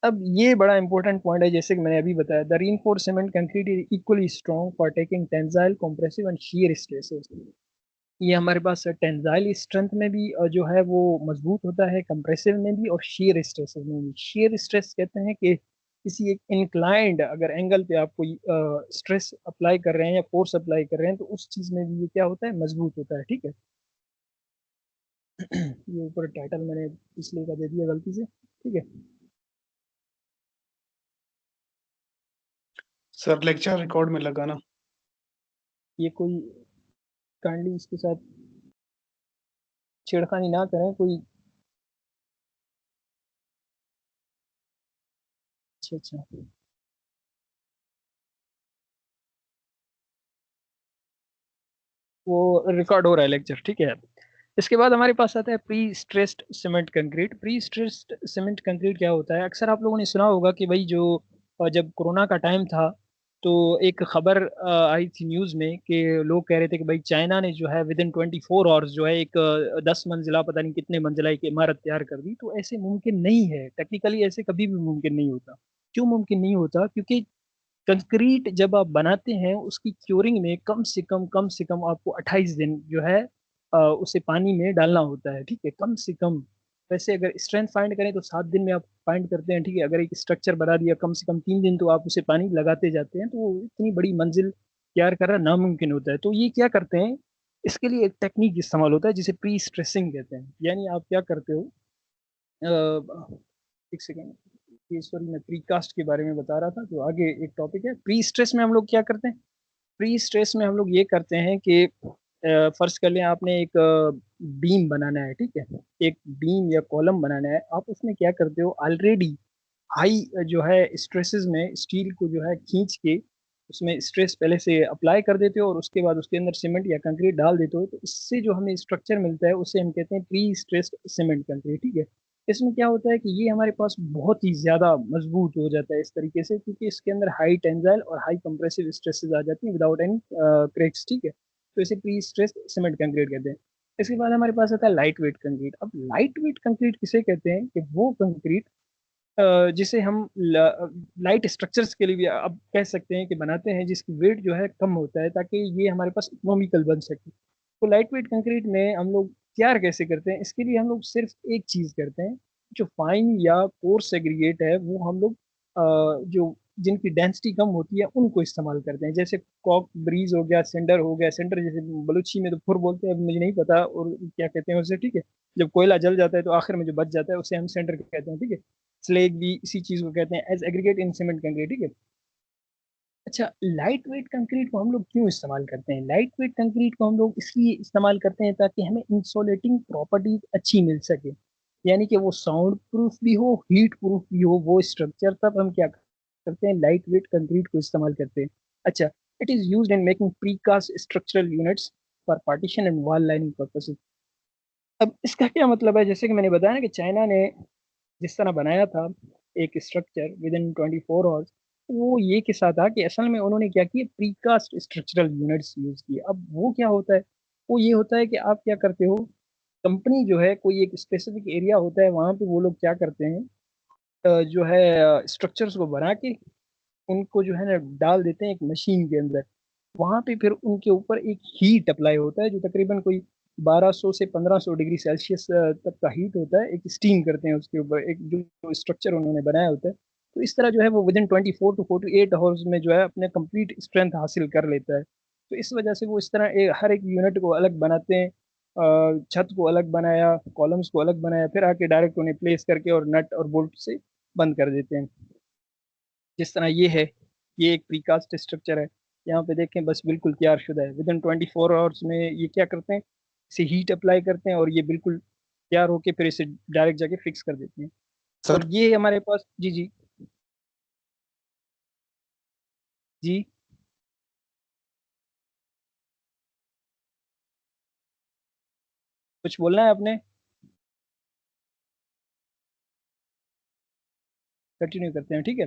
Speaker 1: अब ये बड़ा इंपॉर्टेंट पॉइंट है, जैसे कि मैंने अभी बताया, the reinforced cement concrete is equally strong for taking tensile compressive and shear stresses. ये हमारे पास टेंसाइल स्ट्रेंथ में भी जो है वो मजबूत होता है, कंप्रेसिव में भी और शियर स्ट्रेसेस में भी। शियर स्ट्रेस कहते हैं कि किसी एक इंक्लाइंड अगर एंगल पे आप कोई स्ट्रेस अप्लाई कर रहे हैं या फोर्स अप्लाई कर रहे हैं तो उस चीज में भी ये क्या होता है, मजबूत होता है, ठीक है। ये ऊपर टाइटल मैंने पिछले का दे दिया गलती से, ठीक है।
Speaker 3: सर लेक्चर रिकॉर्ड में लगाना।
Speaker 1: ये कोई काइंडली इसके साथ छेड़खानी ना करें कोई। अच्छा अच्छा, वो रिकॉर्ड हो रहा है लेक्चर, ठीक है। इसके बाद हमारे पास आता है pre stressed cement concrete. Pre stressed cement concrete क्या होता है, अक्सर आप लोगों ने सुना होगा कि भाई जो जब कोरोना का टाइम था तो एक खबर आई थी न्यूज़ में कि लोग कह रहे थे कि भाई चाइना ने जो है विद इन 24 आवर्स जो है एक 10 मंजिला पता नहीं कितने मंजिला एक इमारत तैयार कर दी। तो ऐसे मुमकिन नहीं है, टेक्निकली ऐसे कभी भी मुमकिन नहीं होता। क्यों मुमकिन नहीं होता, क्योंकि कंक्रीट जब आप बनाते हैं उसकी क्योरिंग में कम से कम आपको 28 दिन जो है उसे पानी में डालना होता है, ठीक है, कम से कम। वैसे अगर स्ट्रेंथ फाइंड करें तो 7 दिन में आप फाइंड करते हैं, ठीक है। अगर एक स्ट्रक्चर बना दिया कम से कम 3 दिन तो आप उसे पानी लगाते जाते हैं, तो वो इतनी बड़ी मंजिल तैयार करना नामुमकिन होता है। तो ये क्या करते हैं, इसके लिए एक टेक्निक इस्तेमाल होता है जिसे प्री स्ट्रेसिंग कहते हैं। यानी आप क्या करते हो, एक सेकेंड, ये सॉरी मैं प्रीकास्ट के बारे में बता रहा था, तो आगे एक टॉपिक है प्री स्ट्रेस में हम लोग क्या करते हैं। प्री स्ट्रेस में हम लोग ये करते हैं कि फर्ज कर लें आपने एक बीम बनाना है, ठीक है, एक बीम या कॉलम बनाना है, आप उसमें क्या करते हो, ऑलरेडी हाई जो है स्ट्रेसेस में स्टील को जो है खींच के उसमें स्ट्रेस पहले से अप्लाई कर देते हो और उसके बाद उसके अंदर सीमेंट या कंक्रीट डाल देते हो, तो इससे जो हमें स्ट्रक्चर मिलता है उसे हम कहते हैं प्री स्ट्रेस्ड सीमेंट कंक्रीट, ठीक है। इसमें क्या होता है कि ये हमारे पास बहुत ही ज़्यादा मजबूत हो जाता है इस तरीके से, क्योंकि इसके अंदर हाई टेंजाइल और हाई कंप्रेसिव स्ट्रेसेस आ जाती हैं विदाउट एनी क्रैक्स, ठीक है। तो इसे प्री स्ट्रेस्ड सीमेंट कंक्रीट कहते हैं। इसके बाद हमारे पास आता है लाइट वेट कंक्रीट। अब लाइट वेट कंक्रीट किसे कहते हैं कि वो कंक्रीट जिसे हम लाइट स्ट्रक्चर्स के लिए भी अब कह सकते हैं कि बनाते हैं, जिसकी वेट जो है कम होता है ताकि ये हमारे पास इकोनॉमिकल बन सके। तो लाइट वेट कंक्रीट में हम लोग तैयार कैसे करते हैं, इसके लिए हम लोग सिर्फ एक चीज़ करते हैं, जो फाइन या कोर्स एग्रीगेट है वो हम लोग जो जिनकी डेंसिटी कम होती है उनको इस्तेमाल करते हैं। जैसे कॉक ब्रीज हो गया, सेंडर हो गया, सेंडर जैसे बलूची में तो फुर बोलते हैं, अब मुझे नहीं पता और क्या कहते हैं उसे, ठीक है। जब कोयला जल जाता है तो आखिर में जो बच जाता है उसे हम सेंडर कहते हैं, ठीक है। स्लेग भी इसी चीज को कहते हैं as aggregate in cement concrete, ठीक है। अच्छा, लाइट वेट कंक्रीट को हम लोग क्यों इस्तेमाल करते हैं? लाइट वेट कंक्रीट को हम लोग इसलिए इस्तेमाल करते हैं ताकि हमें इंसुलेटिंग प्रॉपर्टीज अच्छी मिल सके, यानी कि वो साउंड प्रूफ भी हो, हीट प्रूफ भी हो वो स्ट्रक्चर, तब हम क्या करते हैं, लाइट वेट कंक्रीट को इस्तेमाल करते हैं। अच्छा, it is used in making precast structural units for partition and wall lining purposes. अब इसका क्या मतलब है, जैसे कि मैंने बताया ना कि चाइना ने जिस तरह बनाया था एक स्ट्रक्चर विद इन 24 आवर्स, वो ये किस्सा था कि असल में उन्होंने क्या किया, प्रीकास्ट स्ट्रक्चरल यूनिट्स यूज किए। अब वो क्या होता है, वो ये होता है कि आप क्या करते हो, कंपनी जो है कोई एक स्पेसिफिक एरिया होता है वहां पे वो लोग क्या करते हैं, जो है स्ट्रक्चर्स को बना के उनको जो है ना डाल देते हैं एक मशीन के अंदर। वहां पे फिर उनके ऊपर एक हीट अप्लाई होता है जो तकरीबन कोई 1200 से 1500 डिग्री सेल्सियस तक का हीट होता है, एक स्टीम करते हैं उसके ऊपर, एक जो स्ट्रक्चर उन्होंने बनाया होता है। तो इस तरह जो है वो विद इन 24 to 48 आवर्स में जो है अपने कंप्लीट स्ट्रेंथ हासिल कर लेता है। तो इस वजह से वो इस तरह हर एक यूनिट को अलग बनाते हैं, छत को अलग बनाया, कॉलम्स को अलग बनाया, फिर आके डायरेक्ट उन्हें प्लेस करके और नट और बोल्ट से बंद कर देते हैं। जिस तरह ये है, ये एक प्रीकास्ट स्ट्रक्चर है, यहाँ पे देखें बस बिल्कुल तैयार शुदा है, विद इन 24 आवर्स में ये क्या करते हैं, इसे हीट अप्लाई करते हैं और ये बिल्कुल तैयार होके फिर इसे डायरेक्ट जाके फिक्स कर देते हैं। और
Speaker 2: सर
Speaker 1: ये हमारे पास, जी जी जी, कुछ बोलना है आपने? कंटिन्यू करते हैं, ठीक है।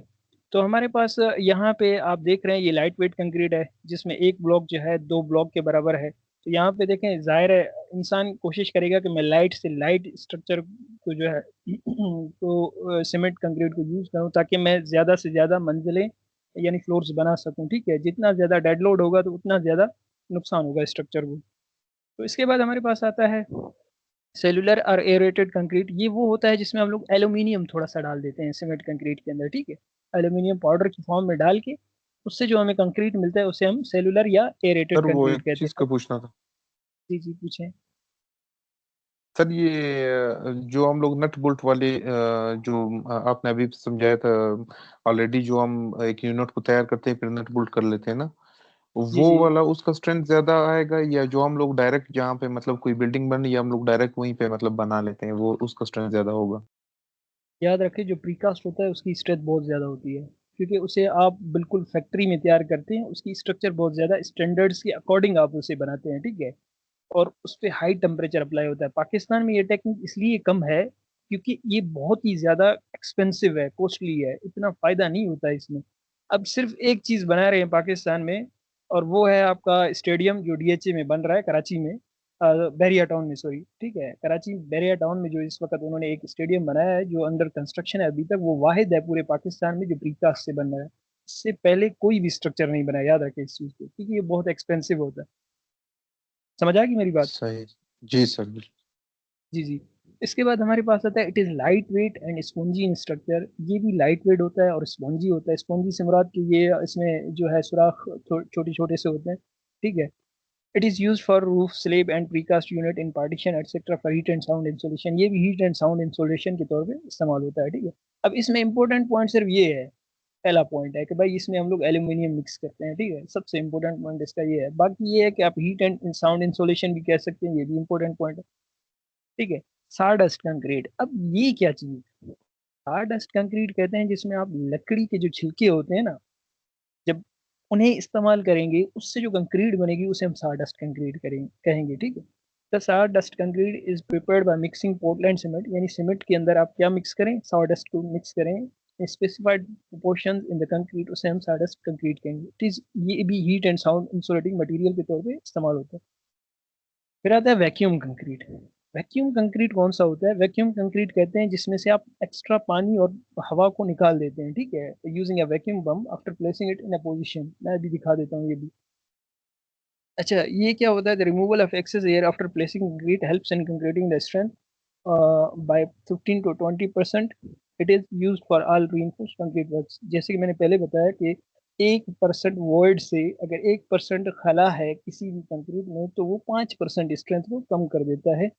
Speaker 1: तो हमारे पास यहाँ पे आप देख रहे हैं ये लाइट वेट कंक्रीट है जिसमें एक ब्लॉक जो है 2 ब्लॉक के बराबर है। तो यहाँ पे देखें, जाहिर है इंसान कोशिश करेगा कि मैं लाइट से लाइट स्ट्रक्चर को जो है तो सीमेंट कंक्रीट को यूज करूँ ताकि मैं ज़्यादा से ज़्यादा मंजिलें यानी फ्लोर्स बना सकूँ, ठीक है। जितना ज़्यादा डेड लोड होगा तो उतना ज़्यादा नुकसान होगा स्ट्रक्चर को। तो इसके बाद हमारे पास आता है सेलुलर और एरेटेड कंक्रीट। ये वो होता है जिसमें हम लोग एल्यूमिनियम थोड़ा सा डाल देते हैं सीमेंट कंक्रीट के अंदर, ठीक है। एल्यूमिनियम पाउडर की फॉर्म में डाल के उससे जो हमें कंक्रीट मिलता है उसे हम सेलुलर या एरेटेड
Speaker 2: सर वो
Speaker 1: कंक्रीट
Speaker 2: एक
Speaker 1: कहते
Speaker 2: चीज
Speaker 1: हैं।
Speaker 2: का पूछना था।
Speaker 1: जी जी पूछें।
Speaker 2: सर ये जो हम लोग नट बोल्ट वाले जो आपने अभी समझाया था, ऑलरेडी जो हम एक यूनिट को तैयार करते हैं फिर नट बोल्ट कर लेते हैं ना,
Speaker 1: जी
Speaker 2: वो
Speaker 1: जी,
Speaker 2: वाला उसका स्ट्रेंथ ज्यादा आएगा, या जो हम लोग डायरेक्ट जहाँ पे मतलब कोई बिल्डिंग बन रही है हम लोग डायरेक्ट वहीं पे मतलब बना लेते हैं वो उसका स्ट्रेंथ ज्यादा होगा?
Speaker 1: याद रखें जो प्रीकास्ट होता है उसकी स्ट्रेंथ बहुत ज़्यादा होती है, क्योंकि उसे आप बिल्कुल फैक्ट्री में तैयार करते हैं, उसकी स्ट्रक्चर बहुत ज़्यादा स्टैंडर्ड्स के अकॉर्डिंग आप उसे बनाते हैं, ठीक है। और उस पे हाई टेम्परेचर अप्लाई होता है। पाकिस्तान में ये टेक्निक इसलिए कम है क्योंकि ये बहुत ही ज़्यादा एक्सपेंसिव है, कॉस्टली है, इतना फ़ायदा नहीं होता है इसमें। अब सिर्फ एक चीज़ बना रहे हैं पाकिस्तान में, और वो है आपका स्टेडियम जो डीएचए में बन रहा है कराची में, बैरिया टाउन में, सॉरी, ठीक है, कराची बैरिया टाउन में जो इस वक्त उन्होंने एक स्टेडियम बनाया है जो अंडर कंस्ट्रक्शन है अभी तक, वो वाहिद है पूरे पाकिस्तान में जो प्रीकास्ट से बन रहा है। इससे पहले कोई भी स्ट्रक्चर नहीं बना, याद रखें इस चीज़ को, क्योंकि ये बहुत एक्सपेंसिव होता है। समझ आ गई मेरी बात?
Speaker 2: सही। जी सर बिल्कुल।
Speaker 1: जी जी। इसके बाद हमारे पास आता है it is light weight and spongy in structure. ये भी लाइट वेट होता है और स्पॉन्जी होता है। स्पॉन्जी से मुराद कि ये इसमें जो है सुराख छोटे छोटे से होते हैं, ठीक है। It is use for roof slab and precast unit in partition etcetera for heat and sound insulation. ये भी हीट एंड साउंड इंसुलेशन के तौर पे इस्तेमाल होता है, ठीक है। अब इसमें इंपॉर्टेंट पॉइंट सिर्फ ये है, पहला पॉइंट है कि भाई इसमें हम लोग एल्यूमिनियम मिक्स करते हैं, ठीक है। सबसे इंपॉर्टेंट पॉइंट इसका ये है। बाकी ये है कि आप हीट एंड साउंड इंसुलेशन भी कह सकते हैं, ये भी इंपॉर्टेंट पॉइंट है, ठीक है। सारडस्ट कंक्रीट, अब ये क्या चीज? सारडस्ट कंक्रीट कहते हैं जिसमें आप लकड़ी के जो छिलके होते हैं ना, जब उन्हें इस्तेमाल करेंगे उससे जो कंक्रीट बनेगी उसे हम सारडस्ट कंक्रीट करेंगे कहेंगे, ठीक है। The sawdust concrete is prepared by mixing Portland cement, यानी सीमेंट के अंदर आप क्या मिक्स करें? सारडस्ट को मिक्स करें specified proportions in the concrete, उसे हम सारडस्ट कंक्रीट कहेंगे। इट इज, ये भी heat and sound insulating material के तौर पे इस्तेमाल होता है। फिर आता है वैक्यूम कंक्रीट। वैक्यूम कंक्रीट कौन सा होता है? वैक्यूम कंक्रीट कहते हैं जिसमें से आप एक्स्ट्रा पानी और हवा को निकाल देते हैं, ठीक है, using a vacuum pump after placing it in a position. मैं अभी दिखा देता हूँ ये भी। अच्छा, ये क्या होता है? The removal of excess air after placing concrete helps in concreting the strength by 15 to 20%। It is used for all reinforced concrete works. जैसे कि मैंने पहले बताया कि 1% वॉइड से अगर 1% खला है किसी भी कंक्रीट में तो वो 5% स्ट्रेंथ को कम कर देता है।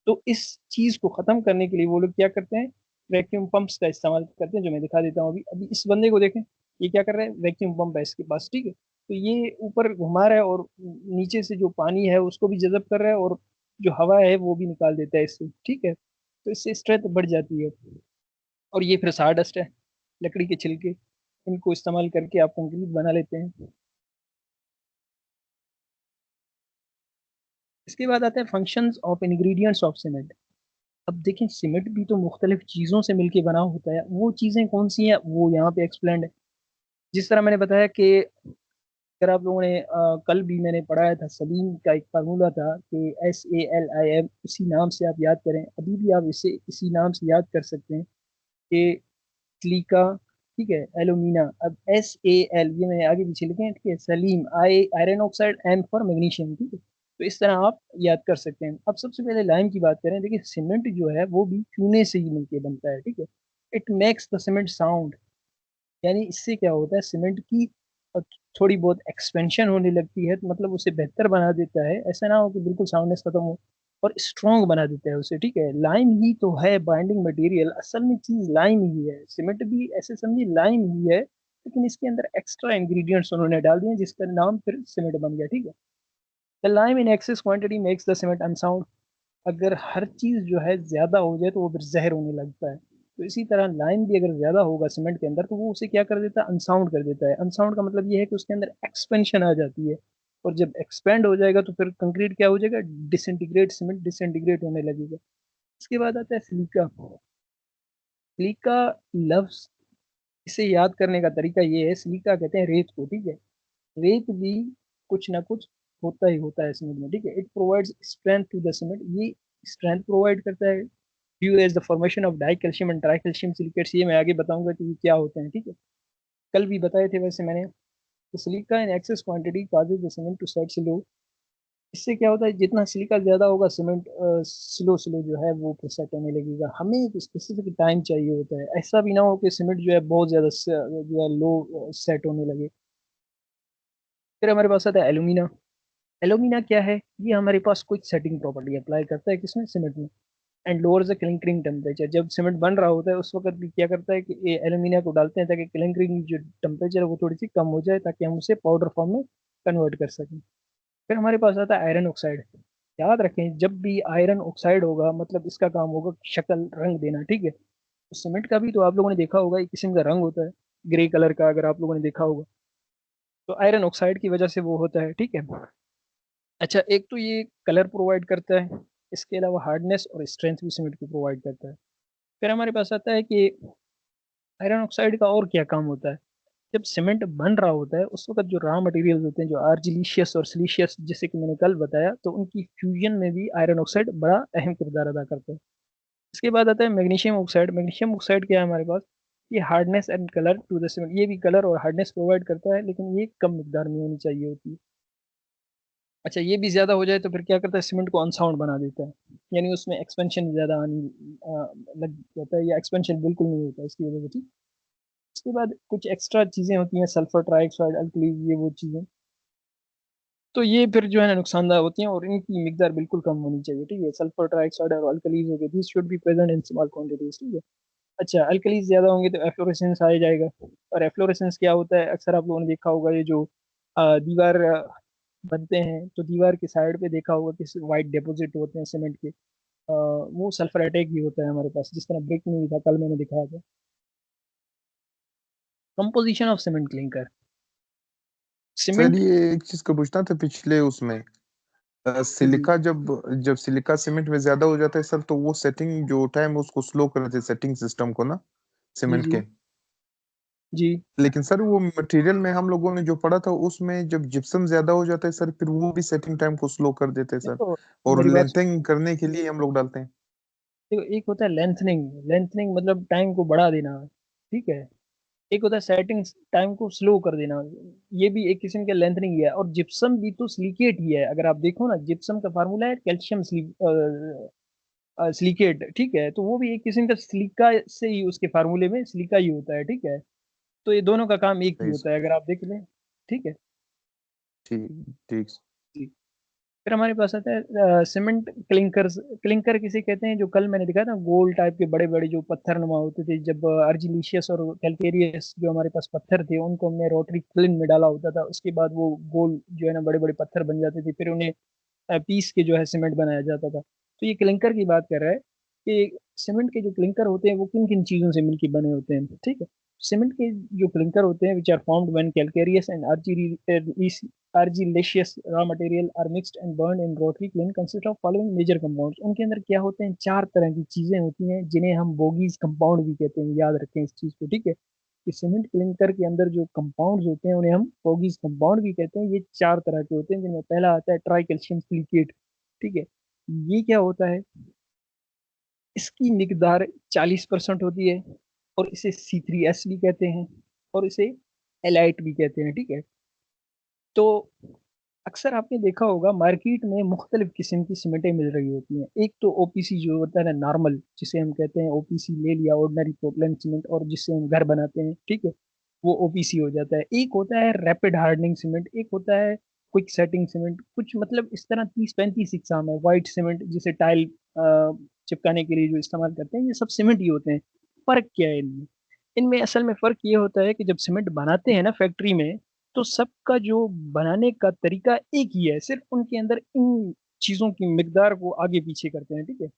Speaker 1: तो इस चीज को खत्म करने के लिए वो लोग क्या करते हैं? वैक्यूम पंप्स का इस्तेमाल करते हैं, जो मैं दिखा देता हूँ अभी। अभी इस बंदे को देखें, ये क्या कर रहा है? वैक्यूम पंप है इसके पास, ठीक है। तो ये ऊपर घुमा रहा है और नीचे से जो पानी है उसको भी जज़ब कर रहा है और जो हवा है वो भी निकाल देता है इससे, ठीक है। तो इससे स्ट्रेंथ बढ़ जाती है। और ये फिर सारडस्ट है, लकड़ी के छिलके, इनको इस्तेमाल करके आप कंक्रीट बना लेते हैं। इसके बाद आते हैं functions of ingredients of cement. अब देखें, सीमेंट भी तो मुख्तलिफ चीज़ों से मिलके बना होता है, वो चीज़ें कौन सी हैं वो यहाँ पे एक्सप्लेंड है। जिस तरह मैंने बताया कि अगर आप लोगों ने कल भी मैंने पढ़ाया था, सलीम का एक फार्मूला था कि SALIM, उसी नाम से आप याद करें, अभी भी आप इसे इसी नाम से याद कर सकते हैं कि सिलिका, ठीक है, एलुमिना। अब SAL ये मैंने आगे पीछे लिखे हैं, ठीक है। Salim, iron oxide, M for magnesium, ठीक है। तो इस तरह आप याद कर सकते हैं। अब सबसे पहले लाइम की बात करें, देखिए सीमेंट जो है वो भी चूने से ही मिलके बनता है, ठीक है। It makes the cement sound, यानी इससे क्या होता है? सीमेंट की अ, थोड़ी बहुत एक्सपेंशन होने लगती है, तो मतलब उसे बेहतर बना देता है। ऐसा ना हो कि बिल्कुल साउंडनेस खत्म हो, और स्ट्रॉन्ग बना देता है उसे, ठीक है। लाइम ही तो है बाइंडिंग मटेरियल, असल में चीज लाइम ही है। सीमेंट भी ऐसे समझिए लाइम ही है, लेकिन इसके अंदर एक्स्ट्रा इंग्रेडिएंट्स उन्होंने डाल दिए जिसका नाम फिर सीमेंट बन गया, ठीक है। The lime in excess quantity makes the cement unsound. अगर हर चीज जो है ज्यादा हो जाए तो वो फिर जहर होने लगता है। तो इसी तरह लाइम भी अगर ज्यादा होगा सीमेंट के अंदर तो वो उसे क्या कर देता है? अनसाउंड कर देता है। अनसाउंड का मतलब ये है कि उसके अंदर एक्सपेंशन आ जाती है, और जब एक्सपेंड हो जाएगा तो फिर कंक्रीट क्या हो जाएगा? डिसइंटीग्रेट, सीमेंट डिसइंटीग्रेट होने लगेगा। इसके बाद आता है सिलिका। सिलिका लफ्ज, इसे याद करने का तरीका ये है, सिलिका कहते हैं रेत को, ठीक है। रेत भी कुछ ना कुछ होता ही होता है सीमेंट में, ठीक है। It provides strength to the cement, ये स्ट्रेंथ प्रोवाइड करता है। Due as the formation of di calcium and tri calcium silicates, ये मैं आगे बताऊंगा कि ये क्या होते हैं, ठीक है। कल भी बताए थे वैसे मैंने। तो silica in excess quantity causes the cement to set slow. इससे क्या होता है? जितना सिलिका ज्यादा होगा सीमेंट स्लो स्लो जो है वो सेट होने लगेगा। हमें एक स्पेसिफिक टाइम चाहिए होता है, ऐसा भी ना हो कि सीमेंट जो है बहुत ज्यादा जो है लो सेट होने लगे। फिर हमारे पास आता है एलुमिना। एलुमिना क्या है? ये हमारे पास कुछ सेटिंग प्रॉपर्टी अप्लाई करता है, किसमें? सीमेंट में। And lower the clinkering temperature, जब सीमेंट बन रहा होता है उस वक्त भी क्या करता है कि ये एलुमिना को डालते हैं ताकि क्लिंकरिंग जो टेम्परेचर है वो थोड़ी सी कम हो जाए, ताकि हम उसे पाउडर फॉर्म में कन्वर्ट कर सकें। फिर हमारे पास आता है आयरन ऑक्साइड। याद रखें, जब भी आयरन ऑक्साइड होगा मतलब इसका काम होगा शक्ल, रंग देना, ठीक है। तो सीमेंट का भी तो आप लोगों ने देखा होगा एक किस्म का रंग होता है, ग्रे कलर का, अगर आप लोगों ने देखा होगा। तो आयरन ऑक्साइड की वजह से वो होता है, ठीक है। अच्छा, एक तो ये कलर प्रोवाइड करता है, इसके अलावा हार्डनेस और स्ट्रेंथ भी सीमेंट को प्रोवाइड करता है। फिर हमारे पास आता है कि आयरन ऑक्साइड का और क्या काम होता है? जब सीमेंट बन रहा होता है उस वक्त जो रॉ मटेरियल्स होते हैं, जो आर्जिलिशियस और सिलिशियस, जैसे कि मैंने कल बताया, तो उनकी फ्यूजन में भी आयरन ऑक्साइड बड़ा अहम किरदार अदा करता है। इसके बाद आता है मैग्नीशियम ऑक्साइड। मैग्नीशियम ऑक्साइड क्या है हमारे पास? ये hardness and colour to the cement, ये भी कलर और हार्डनेस प्रोवाइड करता है, लेकिन ये कम मिकदार में होनी चाहिए होती है। अच्छा, ये भी ज्यादा हो जाए तो फिर क्या करता है? सीमेंट को अनसाउंड बना देता है, यानी उसमें एक्सपेंशन ज्यादा आने लग जाता है, या एक्सपेंशन बिल्कुल नहीं होता इसकी वजह से, ठीक। उसके बाद कुछ एक्स्ट्रा चीजें होती हैं, सल्फर ट्राइऑक्साइड, अल्कलीज, ये वो चीजें। तो ये फिर जो है ना नुकसानदायक होती हैं और इनकी मिकदार बिल्कुल कम होनी चाहिए, ठीक है। सल्फर ट्राइऑक्साइड और अल्कलीज हो गए, this should be present in small quantities, ठीक है। अच्छा, अल्कलीज ज्यादा होंगे तो एफ्लोरेसेंस आ जाएगा। और एफ्लोरेसेंस क्या होता है, अक्सर आप लोगों ने देखा होगा, ये जो दीवार बनते हैं तो दीवार के साइड पे देखा होगा कि वाइट डिपॉजिट होते हैं सीमेंट के, वो सल्फर अटैक ही होता है हमारे पास, जिस तरह ब्रिक में भी था, कल मैंने दिखाया था। Composition of cement clinker.
Speaker 2: Sir
Speaker 1: cement.
Speaker 2: ये एक चीज का पूछना था पिछले उसमें
Speaker 1: जी
Speaker 2: सिलिका जब जब सिलिका सीमेंट में ज्यादा हो जाता है सर, तो वो सेटिंग जो टाइम उसको स्लो कर देते सेटिंग सिस्टम को ना,
Speaker 1: जी
Speaker 2: सीमेंट
Speaker 1: जी
Speaker 2: के।
Speaker 1: जी।
Speaker 2: लेकिन सर वो मटेरियल में हम लोगों ने जो पढ़ा था उसमें जब जिप्सम ज्यादा हो जाता है सर, फिर वो भी सेटिंग टाइम को स्लो कर देते हैं सर,
Speaker 1: देखो
Speaker 2: और
Speaker 1: मेरी बात,
Speaker 2: लेंथिंग करने के लिए हम लोग डालते हैं।
Speaker 1: देखो एक होता है लेंथनिंग, लेंथनिंग मतलब टाइम को बढ़ा देना, ठीक है। एक होता है सेटिंग, टाइम को स्लो कर देना, ये भी एक किस्म का लेंथनिंग ही है। और जिप्सम भी तो सिलिकेट ही है, अगर आप देखो ना, जिप्सम का फार्मूला है कैल्शियम सिलिकेट, ठीक है। तो वो भी एक किस्म का सिलिका से ही, उसके फार्मूले में सिलिका ही होता है, ठीक है। तो ये दोनों का काम एक ही
Speaker 2: सही
Speaker 1: होता
Speaker 2: सर।
Speaker 1: है, अगर आप देख लें, ठीक है।
Speaker 2: ठीक ठीक।
Speaker 1: जी। फिर हमारे पास आता है सीमेंट क्लिंकर्स। क्लिंकर किसे कहते हैं, जो कल मैंने दिखाया था, गोल टाइप के बड़े बड़े जो पत्थर नुमा होते थे, जब अर्जिलिशियस और कैलकेरियस जो हमारे पास पत्थर थे, उनको हमने रोटरी क्लिन में डाला होता था, उसके बाद वो गोल जो है ना बड़े बड़े पत्थर बन जाते थे, फिर उन्हें पीस के जो है सीमेंट बनाया जाता था। तो ये क्लिंकर की बात कर रहा है कि सीमेंट के जो क्लिंकर होते हैं वो किन किन चीजों से मिलकर बने होते हैं, ठीक है। सीमेंट के जो क्लिंकर होते हैं, which are formed when calcareous and argillaceous raw material are mixed and burned in rotary kiln, consist of following major compounds। उनके अंदर क्या होते हैं, चार तरह की चीजें होती हैं, जिन्हें हम बोगीज कंपाउंड भी कहते हैं, याद रखें इस चीज को, ठीक है। कि सीमेंट क्लिंकर के अंदर जो कंपाउंड्स होते हैं उन्हें हम बोगीज कंपाउंड भी कहते हैं। ये चार तरह के होते हैं, जिनमें पहला आता है ट्राई कैल्शियम सिलिकेट, ठीक है। ये क्या होता है, इसकी मिकदार 40% होती है, और इसे C3S भी कहते हैं, और इसे एलाइट भी कहते हैं, ठीक है। तो अक्सर आपने देखा होगा मार्केट में मुख्तलिफ किस्म की सीमेंटें मिल रही होती हैं। एक तो ओपीसी जो होता है ना, नॉर्मल, जिसे हम कहते हैं ओपीसी ले लिया, ऑर्डिनरी पोर्टलैंड सीमेंट, और जिससे हम घर बनाते हैं, ठीक है, वो ओपीसी हो जाता है। एक होता है रैपिड हार्डनिंग सीमेंट, एक होता है क्विक सेटिंग सीमेंट, कुछ मतलब इस तरह 30-35 इकसाम है। वाइट सीमेंट जिसे टाइल चिपकाने के लिए जो इस्तेमाल करते हैं, ये सब सीमेंट ही होते हैं। फर्क क्या है इनमें, इनमें असल में फर्क ये होता है कि जब सीमेंट बनाते हैं ना फैक्ट्री में, तो सबका जो बनाने का तरीका एक ही है, सिर्फ उनके अंदर इन चीजों की मिकदार को आगे पीछे करते हैं, ठीक है।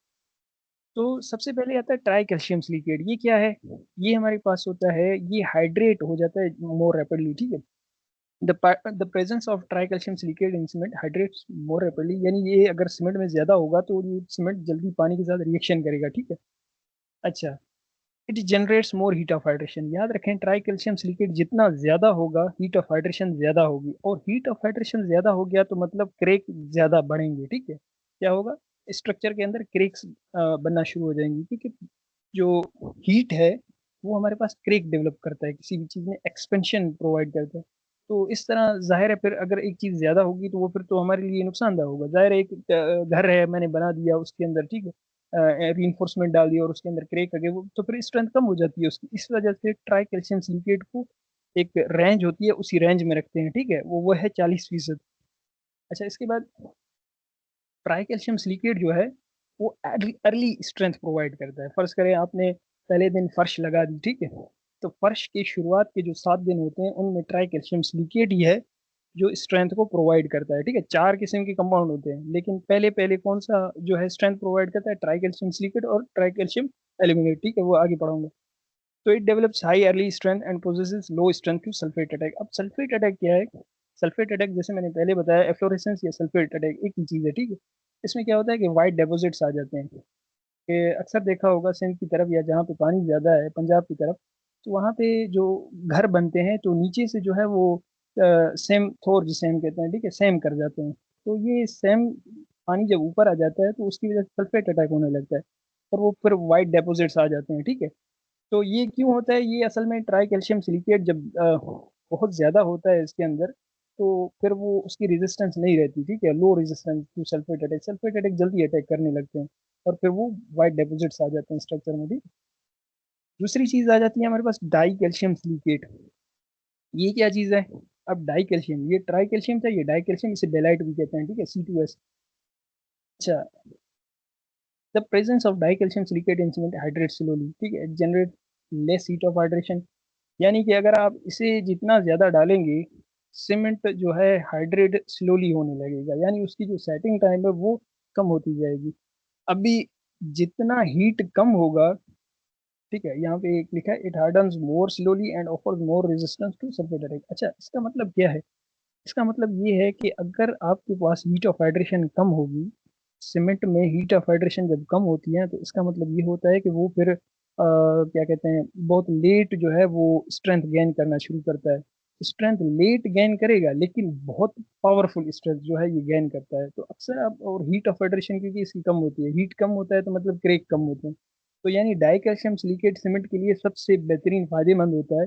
Speaker 1: तो सबसे पहले आता है ट्राई कैल्शियम सिलिकेट। ये क्या है, ये हमारे पास होता है, ये हाइड्रेट हो जाता है मोर रैपिडली, ठीक है। The presence of tri calcium silicate in cement hydrates more rapidly, यानी ये अगर सीमेंट में ज्यादा होगा तो ये सीमेंट जल्दी पानी के साथ रिएक्शन करेगा, ठीक है। अच्छा, it generates more heat of hydration. याद रखें, ट्राई कैल्शियम सिलिकेट जितना ज्यादा होगा, हीट ऑफ हाइड्रेशन ज्यादा होगी, और हीट ऑफ हाइड्रेशन ज्यादा हो गया तो मतलब क्रेक ज्यादा बढ़ेंगे, ठीक है। क्या होगा, स्ट्रक्चर के अंदर क्रेक्स बनना शुरू हो जाएंगी, क्योंकि जो हीट है वो हमारे पास क्रेक डेवलप करता है, किसी भी चीज में एक्सपेंशन प्रोवाइड करता है। तो इस तरह जाहिर है, फिर अगर एक चीज ज्यादा होगी तो वो फिर तो हमारे लिए नुकसानदायक होगा। जाहिर है, एक घर है मैंने बना दिया उसके अंदर, ठीक है, रीइंफोर्समेंट डाल दिया और उसके अंदर क्रेक आ गए, वो तो फिर स्ट्रेंथ कम हो जाती है उसकी। इस वजह से ट्राई कैल्शियम सिलिकेट को एक रेंज होती है, उसी रेंज में रखते हैं, ठीक है, वो है 40%। अच्छा, इसके बाद ट्राई कैल्शियम सिलिकेट जो है वो अर्ली स्ट्रेंथ प्रोवाइड करता है। फर्ज करें आपने पहले दिन फर्श लगा दी, ठीक है, तो फर्श की शुरुआत के जो 7 दिन होते हैं उनमें ट्राई कैल्शियम सिलिकेट ही है जो स्ट्रेंथ को प्रोवाइड करता है, ठीक है। चार किस्म के कंपाउंड होते हैं, लेकिन पहले पहले कौन सा जो है स्ट्रेंथ प्रोवाइड करता है, ट्राई कैल्शियम सिलिकेट और ट्राई कैल्शियम एल्यूमिनेट, ठीक है, वो आगे पढ़ाऊंगा। तो it develops high early strength and possesses low strength to sulphate attack. अब सल्फेट अटैक क्या है, सल्फेट अटैक जैसे मैंने पहले बताया, एफ्लोरेसेंस या सल्फेट अटैक एक ही चीज है, ठीक है। इसमें क्या होता है कि वाइट डेपोजिट्स आ जाते हैं, कि अक्सर देखा होगा सिंध की तरफ या जहाँ पे पानी ज़्यादा है, पंजाब की तरफ, तो वहाँ पे जो घर बनते हैं तो नीचे से जो है वो सेम थोर जिसे हम कहते हैं, ठीक है, सेम कर जाते हैं। तो ये सेम पानी जब ऊपर आ जाता है तो उसकी वजह से सल्फेट अटैक होने लगता है, और वो फिर वाइट डेपोजिट्स आ जाते हैं, ठीक है। तो ये क्यों होता है, ये असल में ट्राई कैल्शियम सिलिकेट जब बहुत ज़्यादा होता है इसके अंदर, तो फिर वो उसकी रेजिस्टेंस नहीं रहती, ठीक है, low resistance to sulphate attack, sulphate attack जल्दी अटैक करने लगते हैं, और फिर वो वाइट डेपोजिट्स आ जाते हैं स्ट्रक्चर में, ठीक। दूसरी चीज आ जाती है हमारे पास डाई कैल्शियम सिलिकेट। ये क्या चीज है, अब डाई कैल्शियम, ये ट्राई कैल्शियम था, ये डाई कैल्शियम, इसे बेलाइट भी कहते हैं, ठीक है, C2S। अच्छा, the presence of di calcium silicate in cement hydrate slowly, ठीक है, generate less heat of hydration. यानी कि अगर आप इसे जितना ज़्यादा डालेंगे, सीमेंट जो है हाइड्रेट स्लोली होने लगेगा, यानी उसकी जो सेटिंग टाइम है वो कम होती जाएगी। अभी जितना हीट कम होगा, ठीक है, यहाँ पे एक लिखा है it hardens more slowly and offers more resistance to sulphate attack. अच्छा, इसका मतलब क्या है? इसका मतलब ये है कि अगर आपके पास हीट ऑफ हाइड्रेशन कम होगी, सीमेंट में हीट ऑफ हाइड्रेशन जब कम होती है, तो इसका मतलब ये होता है कि वो फिर क्या कहते हैं, बहुत लेट जो है वो स्ट्रेंथ गेन करना शुरू करता है। स्ट्रेंथ लेट गेन करेगा, लेकिन बहुत पावरफुल स्ट्रेंथ जो है ये गेन करता है। तो अक्सर आप, और हीट ऑफ हाइड्रेशन क्योंकि इसकी कम होती है, हीट कम होता है तो मतलब क्रेक कम होते हैं। तो यानी डाई कैल्शियम सिलिकेट सीमेंट के लिए सबसे बेहतरीन फायदेमंद होता है।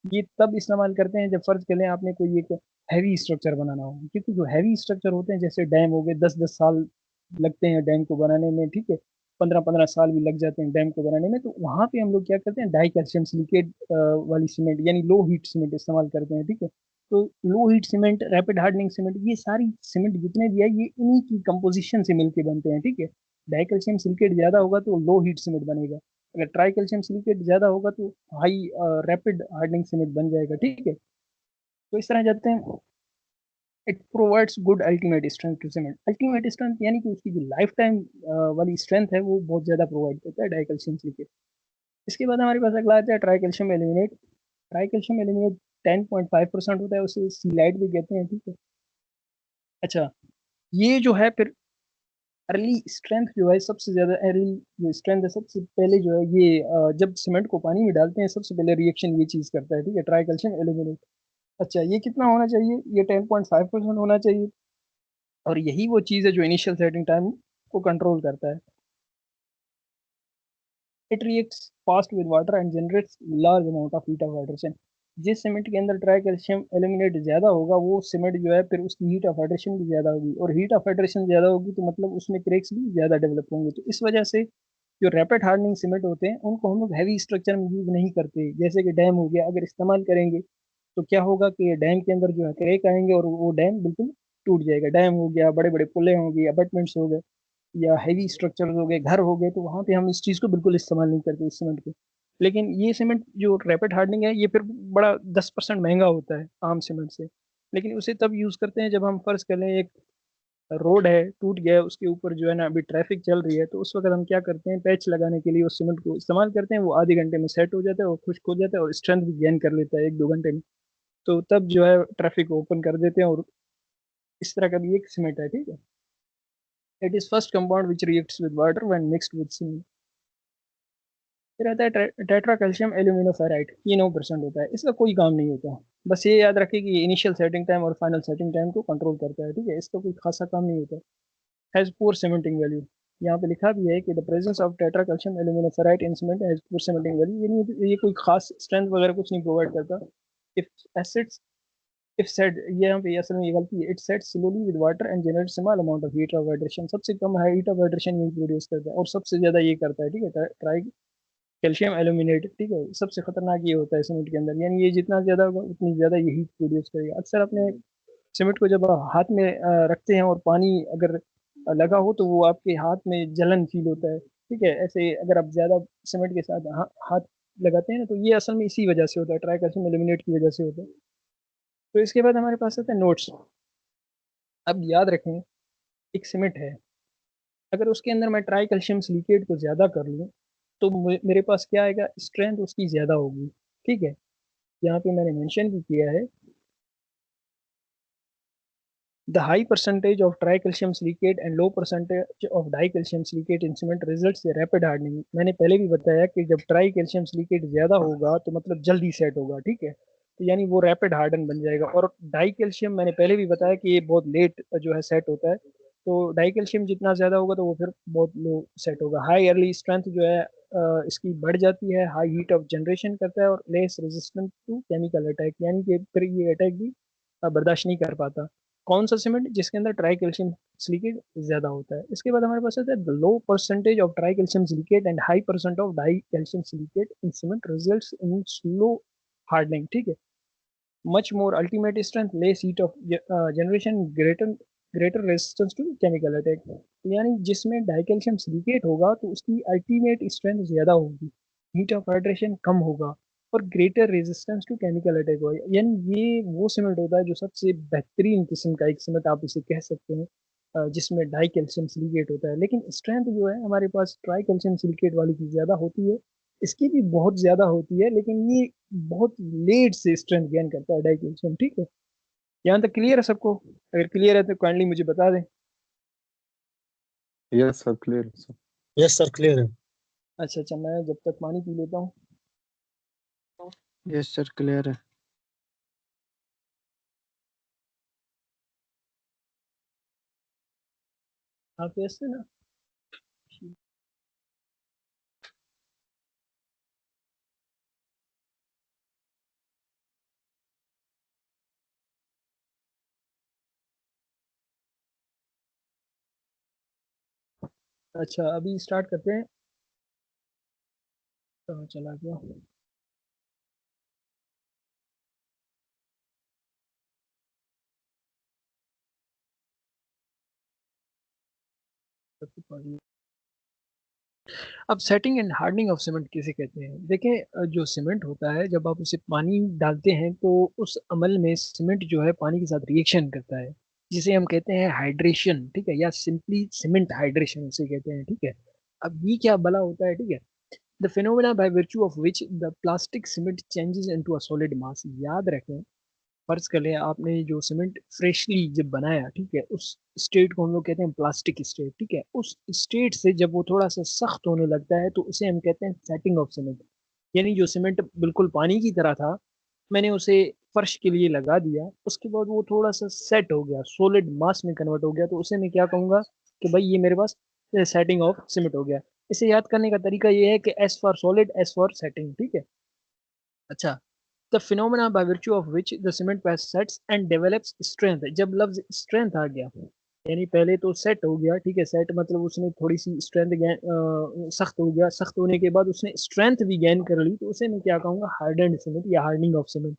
Speaker 1: ये तब इस्तेमाल करते हैं जब फर्ज करें आपने कोई एक हैवी स्ट्रक्चर बनाना हो, क्योंकि जो हैवी स्ट्रक्चर होते हैं जैसे डैम हो गए, 10-10 साल लगते हैं डैम को बनाने में, ठीक है, 15-15 साल भी लग जाते हैं डैम को बनाने में। तो वहाँ पे हम लोग क्या करते हैं, डाई कैल्शियम सिलिकेट वाली सीमेंट यानी लो हीट सीमेंट इस्तेमाल करते हैं, ठीक है। तो low heat cement, rapid hardening cement, ये सारी सीमेंट जितने भी है ये इन्हीं की कंपोजिशन से मिलके बनते हैं, ठीक है। डाई कैल्शियम सिलिकेट ज़्यादा होगा तो लो हीट सीमेंट बनेगा, अगर ट्राई कैल्शियम सिलिकेट ज़्यादा होगा तो हाई रैपिड हार्डनिंग सीमेंट बन जाएगा, ठीक है। तो इस तरह जाते हैं, it provides good ultimate strength to cement. Ultimate strength यानी कि उसकी जो लाइफ टाइम वाली स्ट्रेंथ है वो बहुत ज़्यादा प्रोवाइड करता है डाई कैल्शियम सिलिकेट। इसके बाद हमारे पास अगला आता है try calcium aluminate. Try calcium aluminate 10.5% होता है, उसे सीलाइट भी कहते हैं, ठीक है। अच्छा, ये जो है फिर अर्ली स्ट्रेंथ जो है सबसे ज़्यादा, अर्ली जो स्ट्रेंथ है सबसे पहले जो है ये जब सीमेंट को पानी में डालते हैं सबसे पहले रिएक्शन ये चीज़ करता है, ठीक है, ट्राई कैल्शियम एल्यूमिनेट। अच्छा, ये कितना होना चाहिए? ये 10.5% होना चाहिए, और यही वो चीज़ है जो इनिशियल सेटिंग टाइम को कंट्रोल करता है। It reacts fast with water and generates large amount of heat of hydration. जिस सीमेंट के अंदर ट्राई कैल्शियम एल्यूमिनेट ज़्यादा होगा वो सीमेंट जो है फिर उसकी हीट ऑफ हाइड्रेशन भी ज़्यादा होगी, और हीट ऑफ हाइड्रेशन ज़्यादा होगी तो मतलब उसमें क्रैक्स भी ज़्यादा डेवलप होंगे। तो इस वजह से जो रैपिड हार्डनिंग सीमेंट होते हैं उनको हम लोग हैवी स्ट्रक्चर में यूज़ नहीं करते, जैसे कि डैम हो गया, अगर इस्तेमाल करेंगे तो क्या होगा कि डैम के अंदर जो है क्रैक आएंगे और वो डैम बिल्कुल टूट जाएगा। डैम हो गया, बड़े बड़े पुलें हो गई, अपार्टमेंट्स हो गए, या हैवी स्ट्रक्चर्स हो गए, घर हो गए, तो वहाँ पे हम इस चीज़ को बिल्कुल इस्तेमाल नहीं करते इस सीमेंट को। लेकिन ये सीमेंट जो रैपिड हार्डनिंग है ये फिर बड़ा 10% महंगा होता है आम सीमेंट से, लेकिन उसे तब यूज़ करते हैं जब हम फर्ज करें एक रोड है टूट गया है, उसके ऊपर जो है ना अभी ट्रैफिक चल रही है, तो उस वक्त हम क्या करते हैं, पैच लगाने के लिए उस सीमेंट को इस्तेमाल करते हैं। वो आधे घंटे में सेट हो जाता है और खुश्क हो जाता है और स्ट्रेंथ भी गेन कर लेता है 1-2 घंटे में। तो तब जो है ट्रैफिक ओपन कर देते हैं, और इस तरह का भी एक सीमेंट है, ठीक है। It is first compound which reacts with water when mixed with cement. फिर आता है टेट्रा कैल्शियम एल्यूमिनोफेराइड, ये 9% होता है, इसका कोई काम नहीं होता। बस ये याद रखिए कि इनिशियल सेटिंग टाइम और फाइनल सेटिंग टाइम को कंट्रोल करता है, ठीक है, इसका कोई खासा काम नहीं होता। हैज पुअर सीमेंटिंग वैल्यू, यहाँ पे लिखा भी है कि the presence of tetra calcium aluminoferrite in cement has poor cementing value, यानी ये कोई खास स्ट्रेंथ वगैरह कुछ नहीं प्रोवाइड करता। इफ एसिड्स, इफ सेट, ये यहाँ पे असल में ये गलती है, it set slowly with water and generate small amount of heat of hydration. सबसे कम हीट ऑफ हाइड्रेशन ये प्रोड्यूस करता है और सबसे ज्यादा ये करता है, ठीक है, ट्राई कैल्शियम एल्यूमिनेट, ठीक है, सबसे खतरनाक ये होता है सीमेंट के अंदर, यानी ये जितना ज्यादा होगा उतनी ज्यादा ये हीट प्रोड्यूस करेगा। अक्सर अपने सीमेंट को जब आप हाथ में रखते हैं और पानी अगर लगा हो तो वो आपके हाथ में जलन फील होता है, ठीक है। ऐसे अगर आप ज्यादा सीमेंट के साथ हाथ लगाते हैं ना, तो ये असल में इसी वजह से होता है, ट्राई कैल्शियम एल्यूमिनेट की वजह से होता है। तो इसके बाद हमारे पास आता है नोट्स। अब याद रखें, एक सीमेंट है, अगर उसके अंदर मैं ट्राई कैल्शियम सिलिकेट को ज़्यादा कर लूँ तो मेरे पास क्या आएगा, स्ट्रेंथ उसकी ज़्यादा होगी, ठीक है। यहाँ पे मैंने मेंशन भी किया है, the high percentage of tri calcium silicate and low percentage of di calcium silicate in cement results in rapid hardening. मैंने पहले भी बताया कि जब ट्राई कैल्शियम सिलिकेट ज़्यादा होगा तो मतलब जल्दी सेट होगा, ठीक है, तो यानी वो रैपिड हार्डन बन जाएगा। और डाई कैल्शियम मैंने पहले भी बताया कि ये बहुत लेट जो है सेट होता है, तो डाई कैल्शियम जितना ज़्यादा होगा तो वो फिर बहुत लो सेट होगा। हाई अर्ली स्ट्रेंथ जो है इसकी बढ़ जाती है, हाई हीट ऑफ जनरेशन करता है और less resistant to chemical attack, यानी कि फिर ये अटैक भी बर्दाश्त नहीं कर पाता। कौन सा सीमेंट? जिसके अंदर ट्राई कैल्शियम सिलिकेट ज्यादा होता है। इसके बाद हमारे पास आता है low percentage of tri calcium silicate and high percent of di calcium silicate in cement results in slow hardening, ठीक है। much more ultimate strength, less heat of generation, greater resistance to chemical attack. यानी जिसमें dicalcium silicate होगा तो उसकी ultimate strength ज़्यादा होगी, heat of hydration कम होगा और greater resistance to chemical attack होगा। यानी ये वो सीमेंट होता है जो सबसे बेहतरीन किस्म का एक सीमेंट आप इसे कह सकते हैं, जिसमें डाई कैल्शियम सिलिकेट होता है। लेकिन स्ट्रेंथ जो है हमारे पास ट्राई कैल्शियम सिलिकेट वाली की ज़्यादा होती है, इसकी भी बहुत ज़्यादा होती है, लेकिन ये बहुत लेट से स्ट्रेंथ गेन करता है डाई कैल्शियम। ठीक है, यहाँ तक क्लियर है सबको? अगर क्लियर है तो काइंडली मुझे बता दें।
Speaker 2: यस सर, क्लियर है सर।
Speaker 4: यस सर, क्लियर है।
Speaker 1: अच्छा अच्छा, मैं जब तक पानी पी लेता हूँ।
Speaker 5: यस सर, क्लियर है।
Speaker 1: आप कैसे ना, अच्छा अभी स्टार्ट करते हैं। तो चला गया। अब setting and hardening of cement किसे कहते हैं? देखें, जो सीमेंट होता है जब आप उसे पानी डालते हैं तो उस अमल में सीमेंट जो है पानी के साथ रिएक्शन करता है, जिसे हम कहते हैं हाइड्रेशन। ठीक है, या सिंपली सीमेंट हाइड्रेशन उसे कहते हैं। ठीक है, अब ये क्या भला होता है? ठीक है, the phenomena by virtue of which the plastic cement changes into a solid मास। याद रखें, फर्ज कर लें आपने जो सीमेंट फ्रेशली जब बनाया, ठीक है, उस स्टेट को हम लोग कहते हैं प्लास्टिक स्टेट। ठीक है, उस स्टेट से जब वो थोड़ा सा सख्त होने लगता है तो उसे हम कहते हैं सेटिंग ऑफ सीमेंट। यानी जो सीमेंट बिल्कुल पानी की तरह था, मैंने उसे फर्श के लिए लगा दिया, उसके बाद वो थोड़ा सा सेट हो गया, सॉलिड मास में कन्वर्ट हो गया, तो उसे मैं क्या कहूँगा कि भाई ये मेरे पास सेटिंग ऑफ सीमेंट हो गया। इसे याद करने का तरीका ये है कि S for solid, S for setting. ठीक है, अच्छा, the phenomena by virtue of which the cement pass sets and develops strength. जब लफ्ज स्ट्रेंथ आ गया, यानी पहले तो सेट हो गया, ठीक है, सेट मतलब उसने थोड़ी सी स्ट्रेंथ सख्त हो गया, सख्त होने के बाद उसने स्ट्रेंथ भी गेन कर ली, तो उसे मैं क्या कहूँगा, हार्डन्ड सीमेंट या हार्डनिंग ऑफ सीमेंट।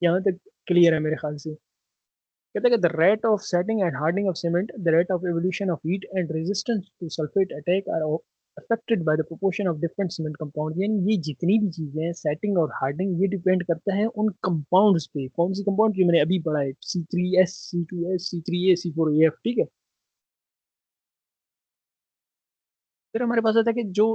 Speaker 1: यहाँ तक क्लियर है मेरे ख्याल से? कहते हैं कि the rate of setting and hardening of cement, the rate of evolution of heat and resistance to sulphate attack are affected by the proportion of different cement compound. यानी ये जितनी भी चीजें हैं, सेटिंग और हार्डनिंग, ये डिपेंड करता है उन कंपाउंड्स पे। कौन सी कंपाउंड? जो मैंने अभी पढ़ा है, C3S, C2S, C3A, C4AF। ठीक है, फिर हमारे पास आता है कि जो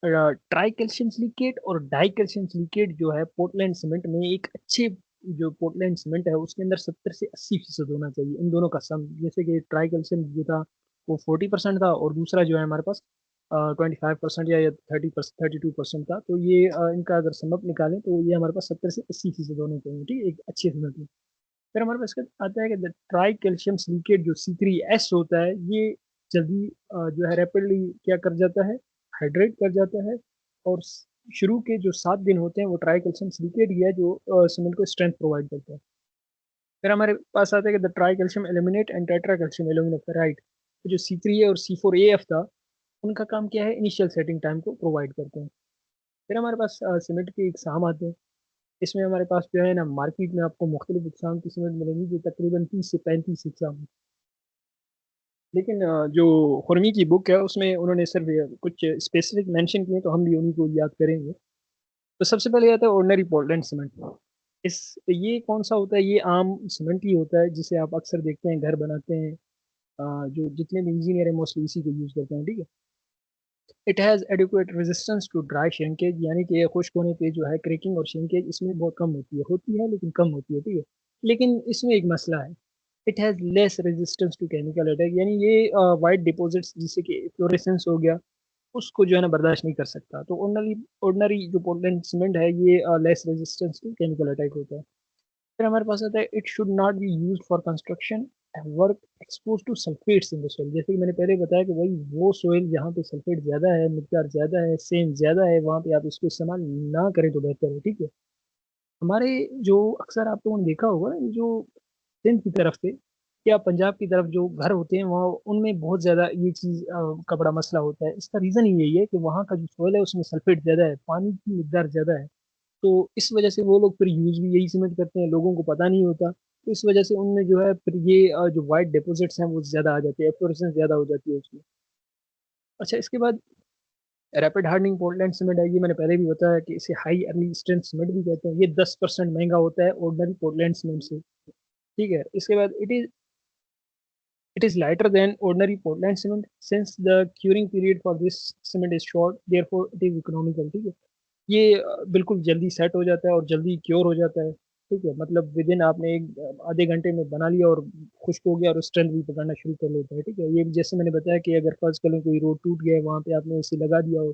Speaker 1: ट्राई कैल्शियम सिलिकेट और डाई कैल्शियम सिलिकेट जो है पोर्टलैंड सीमेंट में, एक अच्छे जो पोर्टलैंड सीमेंट है उसके अंदर 70 से 80% होना चाहिए इन दोनों का सम। जैसे कि ट्राई कैल्शियम जो था वो 40% था, और दूसरा जो है हमारे पास 25% या 32% था। तो ये इनका अगर समअप निकालें तो ये हमारे पास 70 से 80% होने चाहिए। ठीक है, एक अच्छे सीमेंट में। फिर हमारे पास आता है कि ट्राई कैल्शियम सिलिकेट जो C3S होता है, ये जल्दी जो है रैपिडली क्या कर जाता है, हाइड्रेट कर जाता है। और शुरू के जो 7 दिन होते हैं वो ट्राई कैल्शियम सिलिकेट ही है जो सीमेंट को स्ट्रेंथ प्रोवाइड करता है। फिर हमारे पास आता है कि the try calcium aluminate and tetra calcium aluminate ferrite, जो C3A और C4AF था, उनका काम क्या है, इनिशियल सेटिंग टाइम को प्रोवाइड करते हैं। फिर हमारे पास सीमेंट के एग्जाम आते हैं। इसमें हमारे पास जो है ना, मार्केट में आपको मुख्तलिफ एग्जाम की सीमेंट मिलेंगी जो तकरीबन 30 से 35 एग्जाम। लेकिन जो खुरमी की बुक है उसमें उन्होंने सिर्फ कुछ स्पेसिफिक मेंशन किए, तो हम भी उन्हीं को याद करेंगे। तो सबसे पहले आता है ऑर्डिनरी पोर्टलैंड सीमेंट। इस ये कौन सा होता है? ये आम सीमेंट ही होता है जिसे आप अक्सर देखते हैं घर बनाते हैं। जो जितने भी इंजीनियर हैं मोस्टली इसी को यूज़ करते हैं। ठीक है, it has adequate resistance to dry shrinkage, यानी कि खुश्क होने पे जो है क्रैकिंग और श्रिंकेज इसमें बहुत कम होती है लेकिन कम होती है। ठीक है, लेकिन इसमें एक मसला है, it has less resistance to chemical attack. यानी ये वाइट डिपॉजिट्स जिससे कि फ्लोरेसेंस हो गया, उसको जो है ना बर्दाश्त नहीं कर सकता। तो ऑर्डिनरी जो पोर्टलैंड सीमेंट है ये less resistance to chemical attack होता है। फिर हमारे पास आता है it should not be used for construction work expose to sulphates in the soil. जैसे कि मैंने पहले बताया कि भाई वो सोइल जहाँ पे सल्फेट ज़्यादा है, मिकदार ज़्यादा है, सेम ज़्यादा है, वहाँ पे आप इसको इस्तेमाल ना करें तो बेहतर है। ठीक है, हमारे जो अक्सर आप लोगों ने देखा होगा जो सिंध की तरफ से या पंजाब की तरफ जो घर होते हैं वहाँ, उनमें बहुत ज़्यादा ये चीज़ का बड़ा मसला होता है। इसका रीज़न ही यही है कि वहाँ का जो सोइल है उसमें सल्फेट ज़्यादा है, पानी की मिकदार ज़्यादा है। तो इस वजह से वो लोग फिर यूज़ भी यही सीमेंट करते हैं, लोगों को पता नहीं होता। तो इस वजह से उनमें जो है फिर ये जो वाइट डिपॉजिट्स हैं वो ज़्यादा आ जाती है, एफ्लोरेसेंस ज़्यादा हो जाती है उसमें। अच्छा, इसके बाद रैपिड हार्डनिंग पोर्टलैंड सीमेंट है, ये मैंने पहले भी बताया कि इसे हाई अर्ली स्ट्रेंथ सीमेंट भी कहते हैं। ये 10% महंगा होता है ऑर्डिनरी पोर्टलैंड सीमेंट से। ठीक है, इसके बाद it is lighter than ordinary Portland cement since the curing period for this cement is short, therefore it is economical। ठीक है, ये बिल्कुल जल्दी सेट हो जाता है और जल्दी क्योर हो जाता है। ठीक है, मतलब विद इन आपने एक आधे घंटे में बना लिया और खुश्क हो गया और स्ट्रेंथ भी पकड़ना शुरू कर लेता है। ठीक है, ये जैसे मैंने बताया कि अगर फर्ज करें कोई रोड टूट गया है, वहाँ पे आपने इसे लगा दिया हो,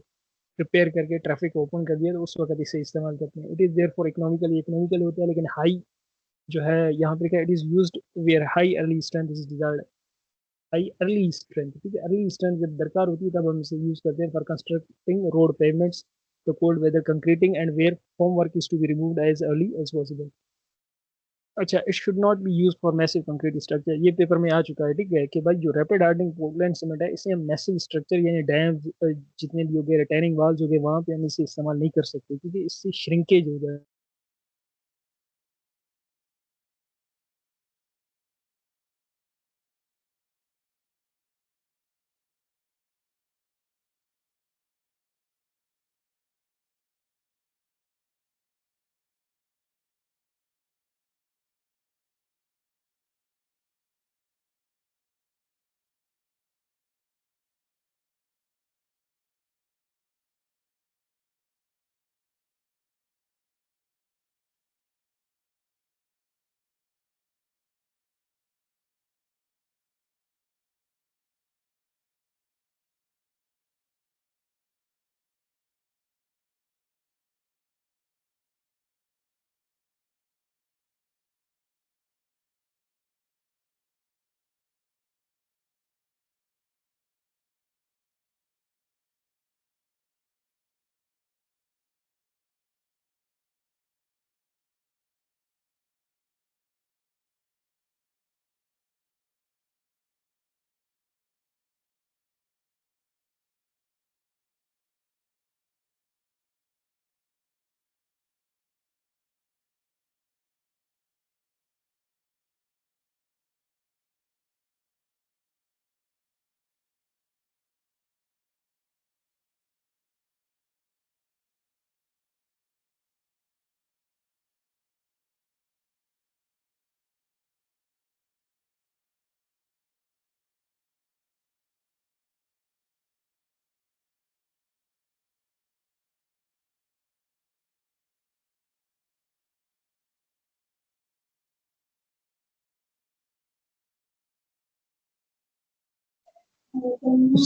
Speaker 1: रिपेयर करके ट्रैफिक ओपन कर दिया, तो उस वक्त इसे इस्तेमाल करते हैं। It is therefore economical होता है, लेकिन हाई जो है यहाँ पे क्या, it is used where high early strength is desired. High early strength, ठीक है, अर्ली स्ट्रेंथ जब दरकार होती है तब हम इसे यूज करते हैं for constructing road pavements, the cold weather concreting and where form work is to be removed as early as possible. अच्छा, it should not be use for massive concrete structure, ये पेपर में आ चुका है। ठीक है, कि भाई जो रैपिड हार्डनिंग पोर्टलैंड सीमेंट है, इसे हम मैसिव स्ट्रक्चर यानी डैम जितने भी हो गए, रिटेनिंग वाल्स हो गए, वहां पे हम इसे इस्तेमाल नहीं कर सकते क्योंकि इससे श्रिंकेज हो जाए।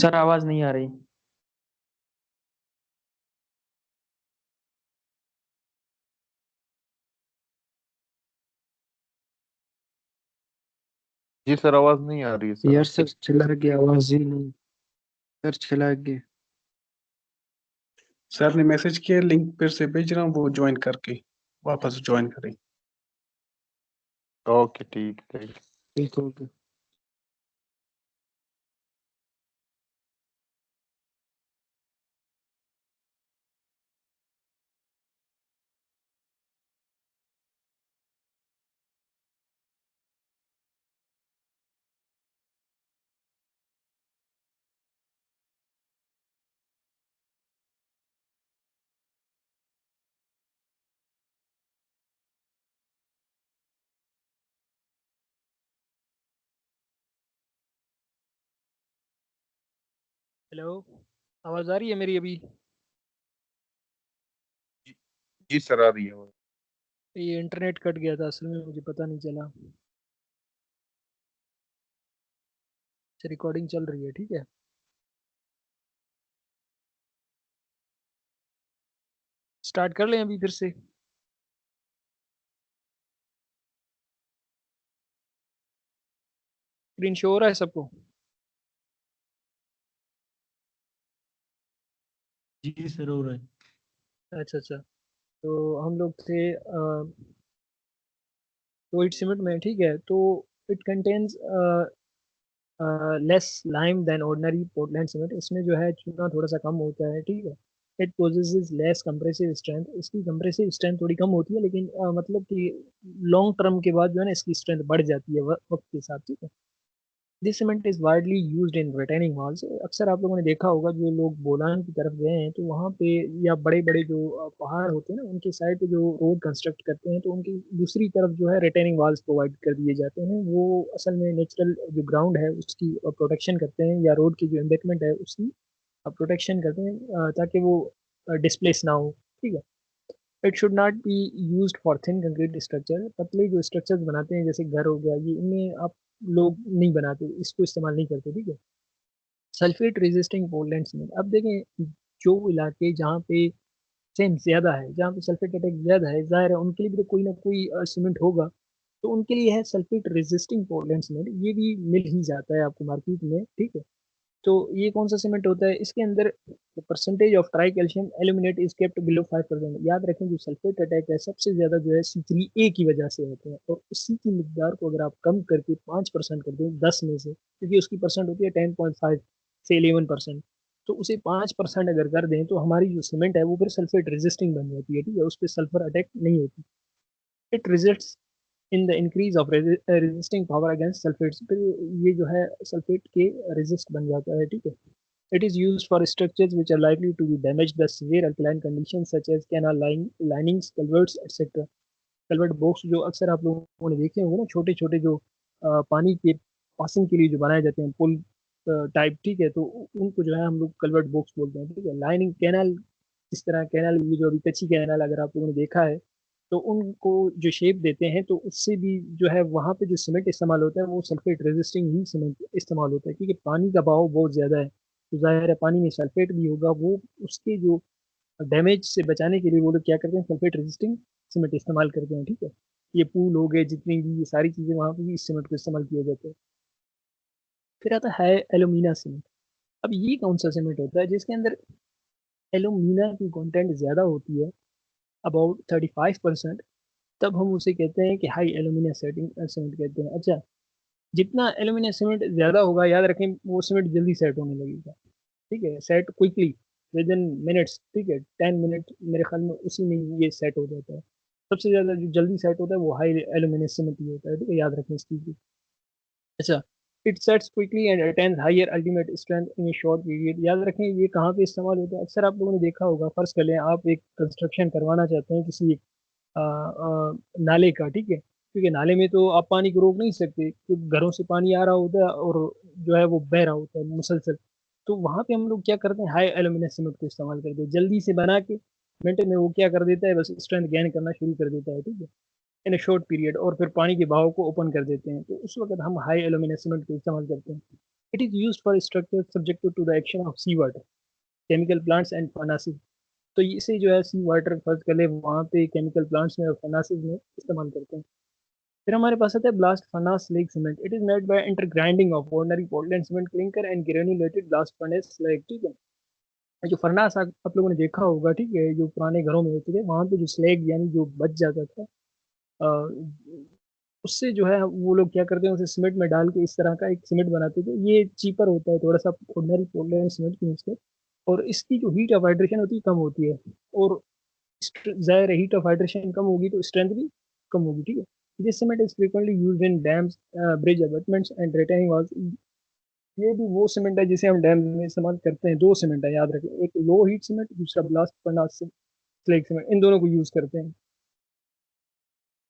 Speaker 4: सर आवाज नहीं आ रही।
Speaker 2: जी सर, आवाज नहीं आ रही है सर
Speaker 4: यार
Speaker 2: आपकी।
Speaker 4: सर चला गया, आवाज ही नहीं। सर चला गया।
Speaker 3: सर ने मैसेज किया, लिंक फिर से भेज रहा हूँ, वो ज्वाइन करके वापस ज्वाइन करें।
Speaker 2: ओके, ठीक है।
Speaker 4: ठीक हो गया।
Speaker 1: हेलो, आवाज आ रही है मेरी अभी?
Speaker 2: जी सर, आ रही है आवाज।
Speaker 1: ये इंटरनेट कट गया था असल में, मुझे पता नहीं चला। रिकॉर्डिंग चल रही है, ठीक है। स्टार्ट कर लें अभी फिर से? स्क्रीन शो हो रहा है सबको?
Speaker 4: जी सर हो रहा है।
Speaker 1: अच्छा अच्छा, तो हम लोग थे व्हाइट सीमेंट में। ठीक है, तो it contains less lime then ordinary Portland cement, इसमें जो है चूना थोड़ा सा कम होता है। ठीक है, it possesses less compressive strength, इसकी कंप्रेसिव स्ट्रेंथ थोड़ी कम होती है, लेकिन मतलब कि लॉन्ग टर्म के बाद जो है ना इसकी स्ट्रेंथ बढ़ जाती है वक्त के साथ, ठीक है। This cement is widely used in retaining walls. अक्सर आप लोगों ने देखा होगा, जो लोग बोलान की तरफ गए हैं तो वहाँ पे, या बड़े बड़े जो पहाड़ होते हैं ना, उनके साइड पे जो रोड कंस्ट्रक्ट करते हैं तो उनकी दूसरी तरफ जो है रिटेनिंग वॉल्स प्रोवाइड कर दिए जाते हैं। वो असल में नेचुरल जो ग्राउंड है उसकी प्रोटेक्शन करते हैं, या रोड की जो एम्बैंकमेंट है उसकी प्रोटेक्शन करते हैं, ताकि वो डिस्प्लेस ना हो, ठीक है। It should not be used for thin concrete structure. पतले जो स्ट्रक्चर्स बनाते हैं जैसे घर हो गया, ये इनमें आप लोग नहीं बनाते, इसको इस्तेमाल नहीं करते, ठीक है। Sulphate resisting Poland cement. अब देखें, जो इलाके जहाँ पे सेम ज़्यादा है, जहाँ पे सल्फेट अटैक ज़्यादा है, जाहिर है उनके लिए भी तो कोई ना कोई सीमेंट होगा, तो उनके लिए है सल्फेट रेजिस्टिंग पोलैंड सीमेंट। ये भी मिल ही जाता है आपको मार्केट में, ठीक है। तो ये कौन सा सीमेंट होता है, इसके अंदर percentage of tri calcium aluminate is kept below 5%। याद रखें, जो सल्फेट अटैक है सबसे ज़्यादा जो है C3A की वजह से होते हैं, और उसी की मिकदार को अगर आप कम करके 5% कर दें 10 में से, क्योंकि उसकी परसेंट होती है 10.5 से 11%, तो उसे 5% अगर कर दें तो हमारी जो सीमेंट है वो फिर सल्फेट रेजिस्टिंग बन जाती है, ठीक है। उस पर सल्फर अटैक नहीं होती। It results in the increase of resisting power against sulphates. फिर ये जो है सल्फेट के रेजिस्ट बन जाता है, ठीक है। It is used for structures which are likely to be damaged by severe alkaline conditions such as canal linings, culverts, etc. Culvert box जो अक्सर आप लोगों ने देखे होंगे ना, छोटे छोटे जो पानी के पासिंग के लिए जो बनाए जाते हैं, पुल टाइप, ठीक है। तो उनको जो है हम लोग कलवर्ट बॉक्स बोलते हैं, ठीक है। लाइनिंग कैनाल, इस तरह कैनाल, ये जो अभी कच्ची कैनाल अगर आप लोगों ने देखा है, तो उनको जो शेप देते हैं तो उससे भी जो है वहाँ पे जो सीमेंट इस्तेमाल होता है वो सल्फेट रेजिस्टिंग ही सीमेंट इस्तेमाल होता है, क्योंकि पानी का बहाव बहुत ज़्यादा है, तो जाहिर है पानी में सल्फेट भी होगा, वो उसके जो डैमेज से बचाने के लिए वो लोग क्या करते हैं, सल्फेट रेजिस्टिंग सीमेंट इस्तेमाल करते हैं, ठीक है। ये पूल हो गए, जितनी भी ये सारी चीज़ें, वहाँ पे भी इस सीमेंट को इस्तेमाल किया जाता है। फिर आता है एलुमिना सीमेंट। अब ये कौन सा सीमेंट होता है जिसके अंदर एलुमिना की कंटेंट ज़्यादा होती है, अबाउट 35%, तब हम उसे कहते हैं कि हाई एलुमिना सीमेंट कहते हैं। अच्छा, जितना एलुमिना सीमेंट ज़्यादा होगा, याद रखें वो सीमेंट जल्दी सेट होने लगेगा, ठीक है, set quickly with in minutes, ठीक है, 10 मिनट मेरे ख्याल में उसी में ये सेट हो जाता है। सबसे ज़्यादा जो जल्दी सेट होता है वो हाई एल्यूमिनियम सीमेंट ही होता है, ठीक है, याद रखें इस चीज़ को। अच्छा, it sets quickly and attains higher ultimate strength in a short period. याद रखें ये कहाँ पे इस्तेमाल होता है, अक्सर आप लोगों ने देखा होगा, फर्ज कर लें आप एक कंस्ट्रक्शन करवाना चाहते हैं किसी नाले का, ठीक है, क्योंकि नाले में तो आप पानी को रोक नहीं सकते, क्योंकि घरों से पानी आ रहा होता है और जो है वो बह रहा होता है मुसलसल। तो वहाँ पे हम लोग क्या करते हैं, हाई एल्यूमिनियम सीमेंट को इस्तेमाल करते हैं, जल्दी से बना के मिनट में वो क्या कर देता है, बस स्ट्रेंथ गेन करना शुरू कर देता है, ठीक है, इन ए शॉर्ट पीरियड, और फिर पानी के बहाव को ओपन कर देते हैं, तो उस वक्त हम हाई एल्यूमिनियम सीमेंट को इस्तेमाल करते हैं। It is use for structure subjected to the action of sea water, chemical plants and furnaces. तो इसे जो है सी वाटर फर्ज कर ले, वहाँ पे केमिकल प्लांट्स में और फर्नासिस में इस्तेमाल करते हैं। फिर हमारे पास आता है blast furnace slag cement. It is made by intergrinding of ordinary Portland cement clinker and granulated blast furnace slag, ठीक है। जो फर्नास आप लोगों ने देखा होगा, ठीक है, जो पुराने घरों में होते थे, वहाँ पे जो स्लैग यानी जो बच जाता था, अ, उससे जो है वो लोग क्या करते हैं, उसे सीमेंट में डाल के इस तरह का एक सीमेंट बनाते थे। ये चीपर होता है थोड़ा सा ऑर्डिनरी पोर्टलैंड सीमेंट की उससे, और इसकी जो हीट ऑफ हाइड्रेशन होती है कम होती है, और ज़ाहिर है हीट ऑफ हाइड्रेशन कम होगी तो स्ट्रेंथ भी कम होगी, ठीक है। This cement is frequently used in dams, bridge abutments and retaining walls. ये भी वो सीमेंट है जिसे हम डैम में इस्तेमाल करते हैं। दो सीमेंट है, याद रखें, एक लो हीट सीमेंट, दूसरा ब्लास्ट फर्नास स्लैग सीमेंट, इन दोनों को यूज करते हैं।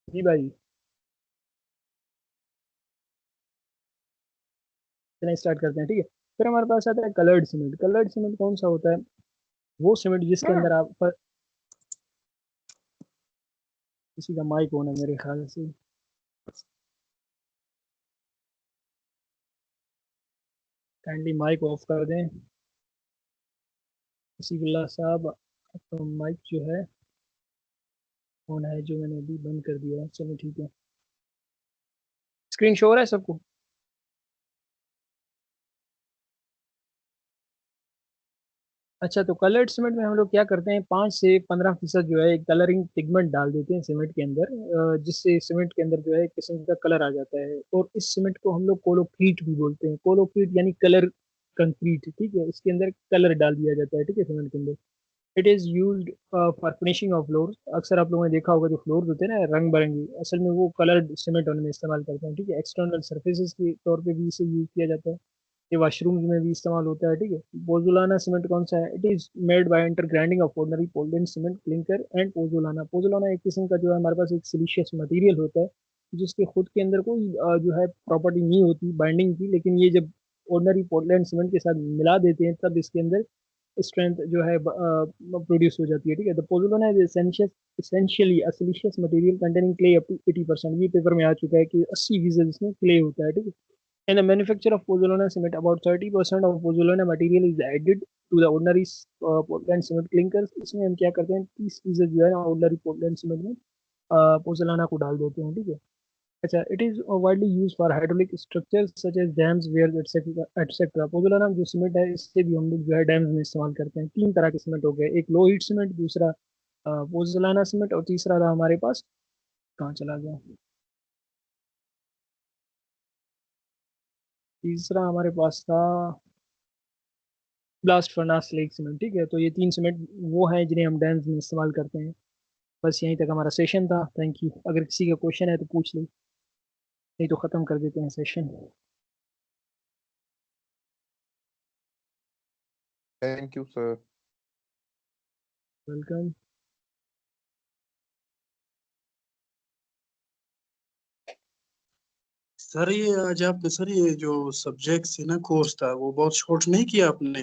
Speaker 1: जी भाई, चलिए स्टार्ट करते हैं, ठीक है। फिर हमारे पास आता है कलर्ड सीमेंट। कलर्ड सीमेंट कौन सा होता है, वो सीमेंट जिसके अंदर आप पर, किसी का माइक होना मेरे ख्याल से, काइंडली माइक ऑफ कर दें वसीउल्लाह साहब। आपका माइक जो है ऑन है, जो मैंने अभी बंद कर दिया है, चलो ठीक है। स्क्रीन शो हो रहा है सबको? अच्छा, तो कलर्ड सीमेंट में हम लोग क्या करते हैं, 5 से 15% जो है कलरिंग पिगमेंट डाल देते हैं सीमेंट के अंदर, जिससे सीमेंट के अंदर जो है एक किस्म का कलर आ जाता है, और इस सीमेंट को हम लोग कोलोक्रीट भी बोलते हैं। कोलोक्रीट यानी कलर कंक्रीट, ठीक है, इसके अंदर कलर डाल दिया जाता है, ठीक है, सीमेंट के अंदर। It is used for finishing of floors. अक्सर आप लोगों ने देखा होगा जो फ्लोर्स होते हैं ना रंग बिरंगी, असल में वो कलर्ड सीमेंट उनमें इस्तेमाल करते हैं, ठीक है। एक्सटर्नल सर्फेसिस के तौर पे भी इसे यूज़ किया जाता है, ये वॉशरूम्स में भी इस्तेमाल होता है, ठीक है। पोज़ोलाना सीमेंट कौन सा है? It is made by intergrinding of ordinary Poland cement clinker and pozzolana. Pozzolana एक किस्म का जो है हमारे पास एक सिलिशियस मटेरियल होता है, जिसके खुद के अंदर कोई जो है प्रॉपर्टी नहीं होती बाइंडिंग की, लेकिन ये जब ऑर्डिनरी पोलैंड सीमेंट के साथ मिला देते हैं तब इसके अंदर स्ट्रेंथ जो है प्रोड्यूस हो जाती है, ठीक है। The pozzolana is essentially a siliceous material containing clay up to 80%। ये पेपर में आ चुका है कि 80% इसमें क्ले होता है, ठीक है। In the manufacture of pozzolana cement, about 30% of pozzolana material is added to the ordinary Portland cement clinkers। इसमें हम क्या करते हैं, 30% जो है ना ordinary Portland cement में पोज़ोलाना को डाल देते हैं, ठीक है। अच्छा, it is widely use for hydraulic structures such as dams weir etcetera. Pozzolana जो सीमेंट है इससे भी हम लोग जो है डैम्स में इस्तेमाल करते हैं। तीन तरह के सीमेंट हो गए, एक लो हीट सीमेंट, दूसरा पोज़ोलाना सीमेंट, और तीसरा रहा हमारे पास, कहाँ चला गया, तीसरा हमारे पास था ब्लास्ट फर्नास स्लेग सीमेंट, ठीक है। तो ये तीन सीमेंट वो हैं जिन्हें हम डैम्स में इस्तेमाल करते हैं। बस यहीं तक हमारा सेशन था। Thank you. अगर किसी का क्वेश्चन है तो पूछ लो, नहीं तो ख़त्म कर देते हैं session.
Speaker 2: Thank you sir.
Speaker 1: Welcome.
Speaker 3: Sir ये आज आपने सर ये जो सब्जेक्ट है ना कोर्स था वो बहुत शॉर्ट नहीं किया आपने?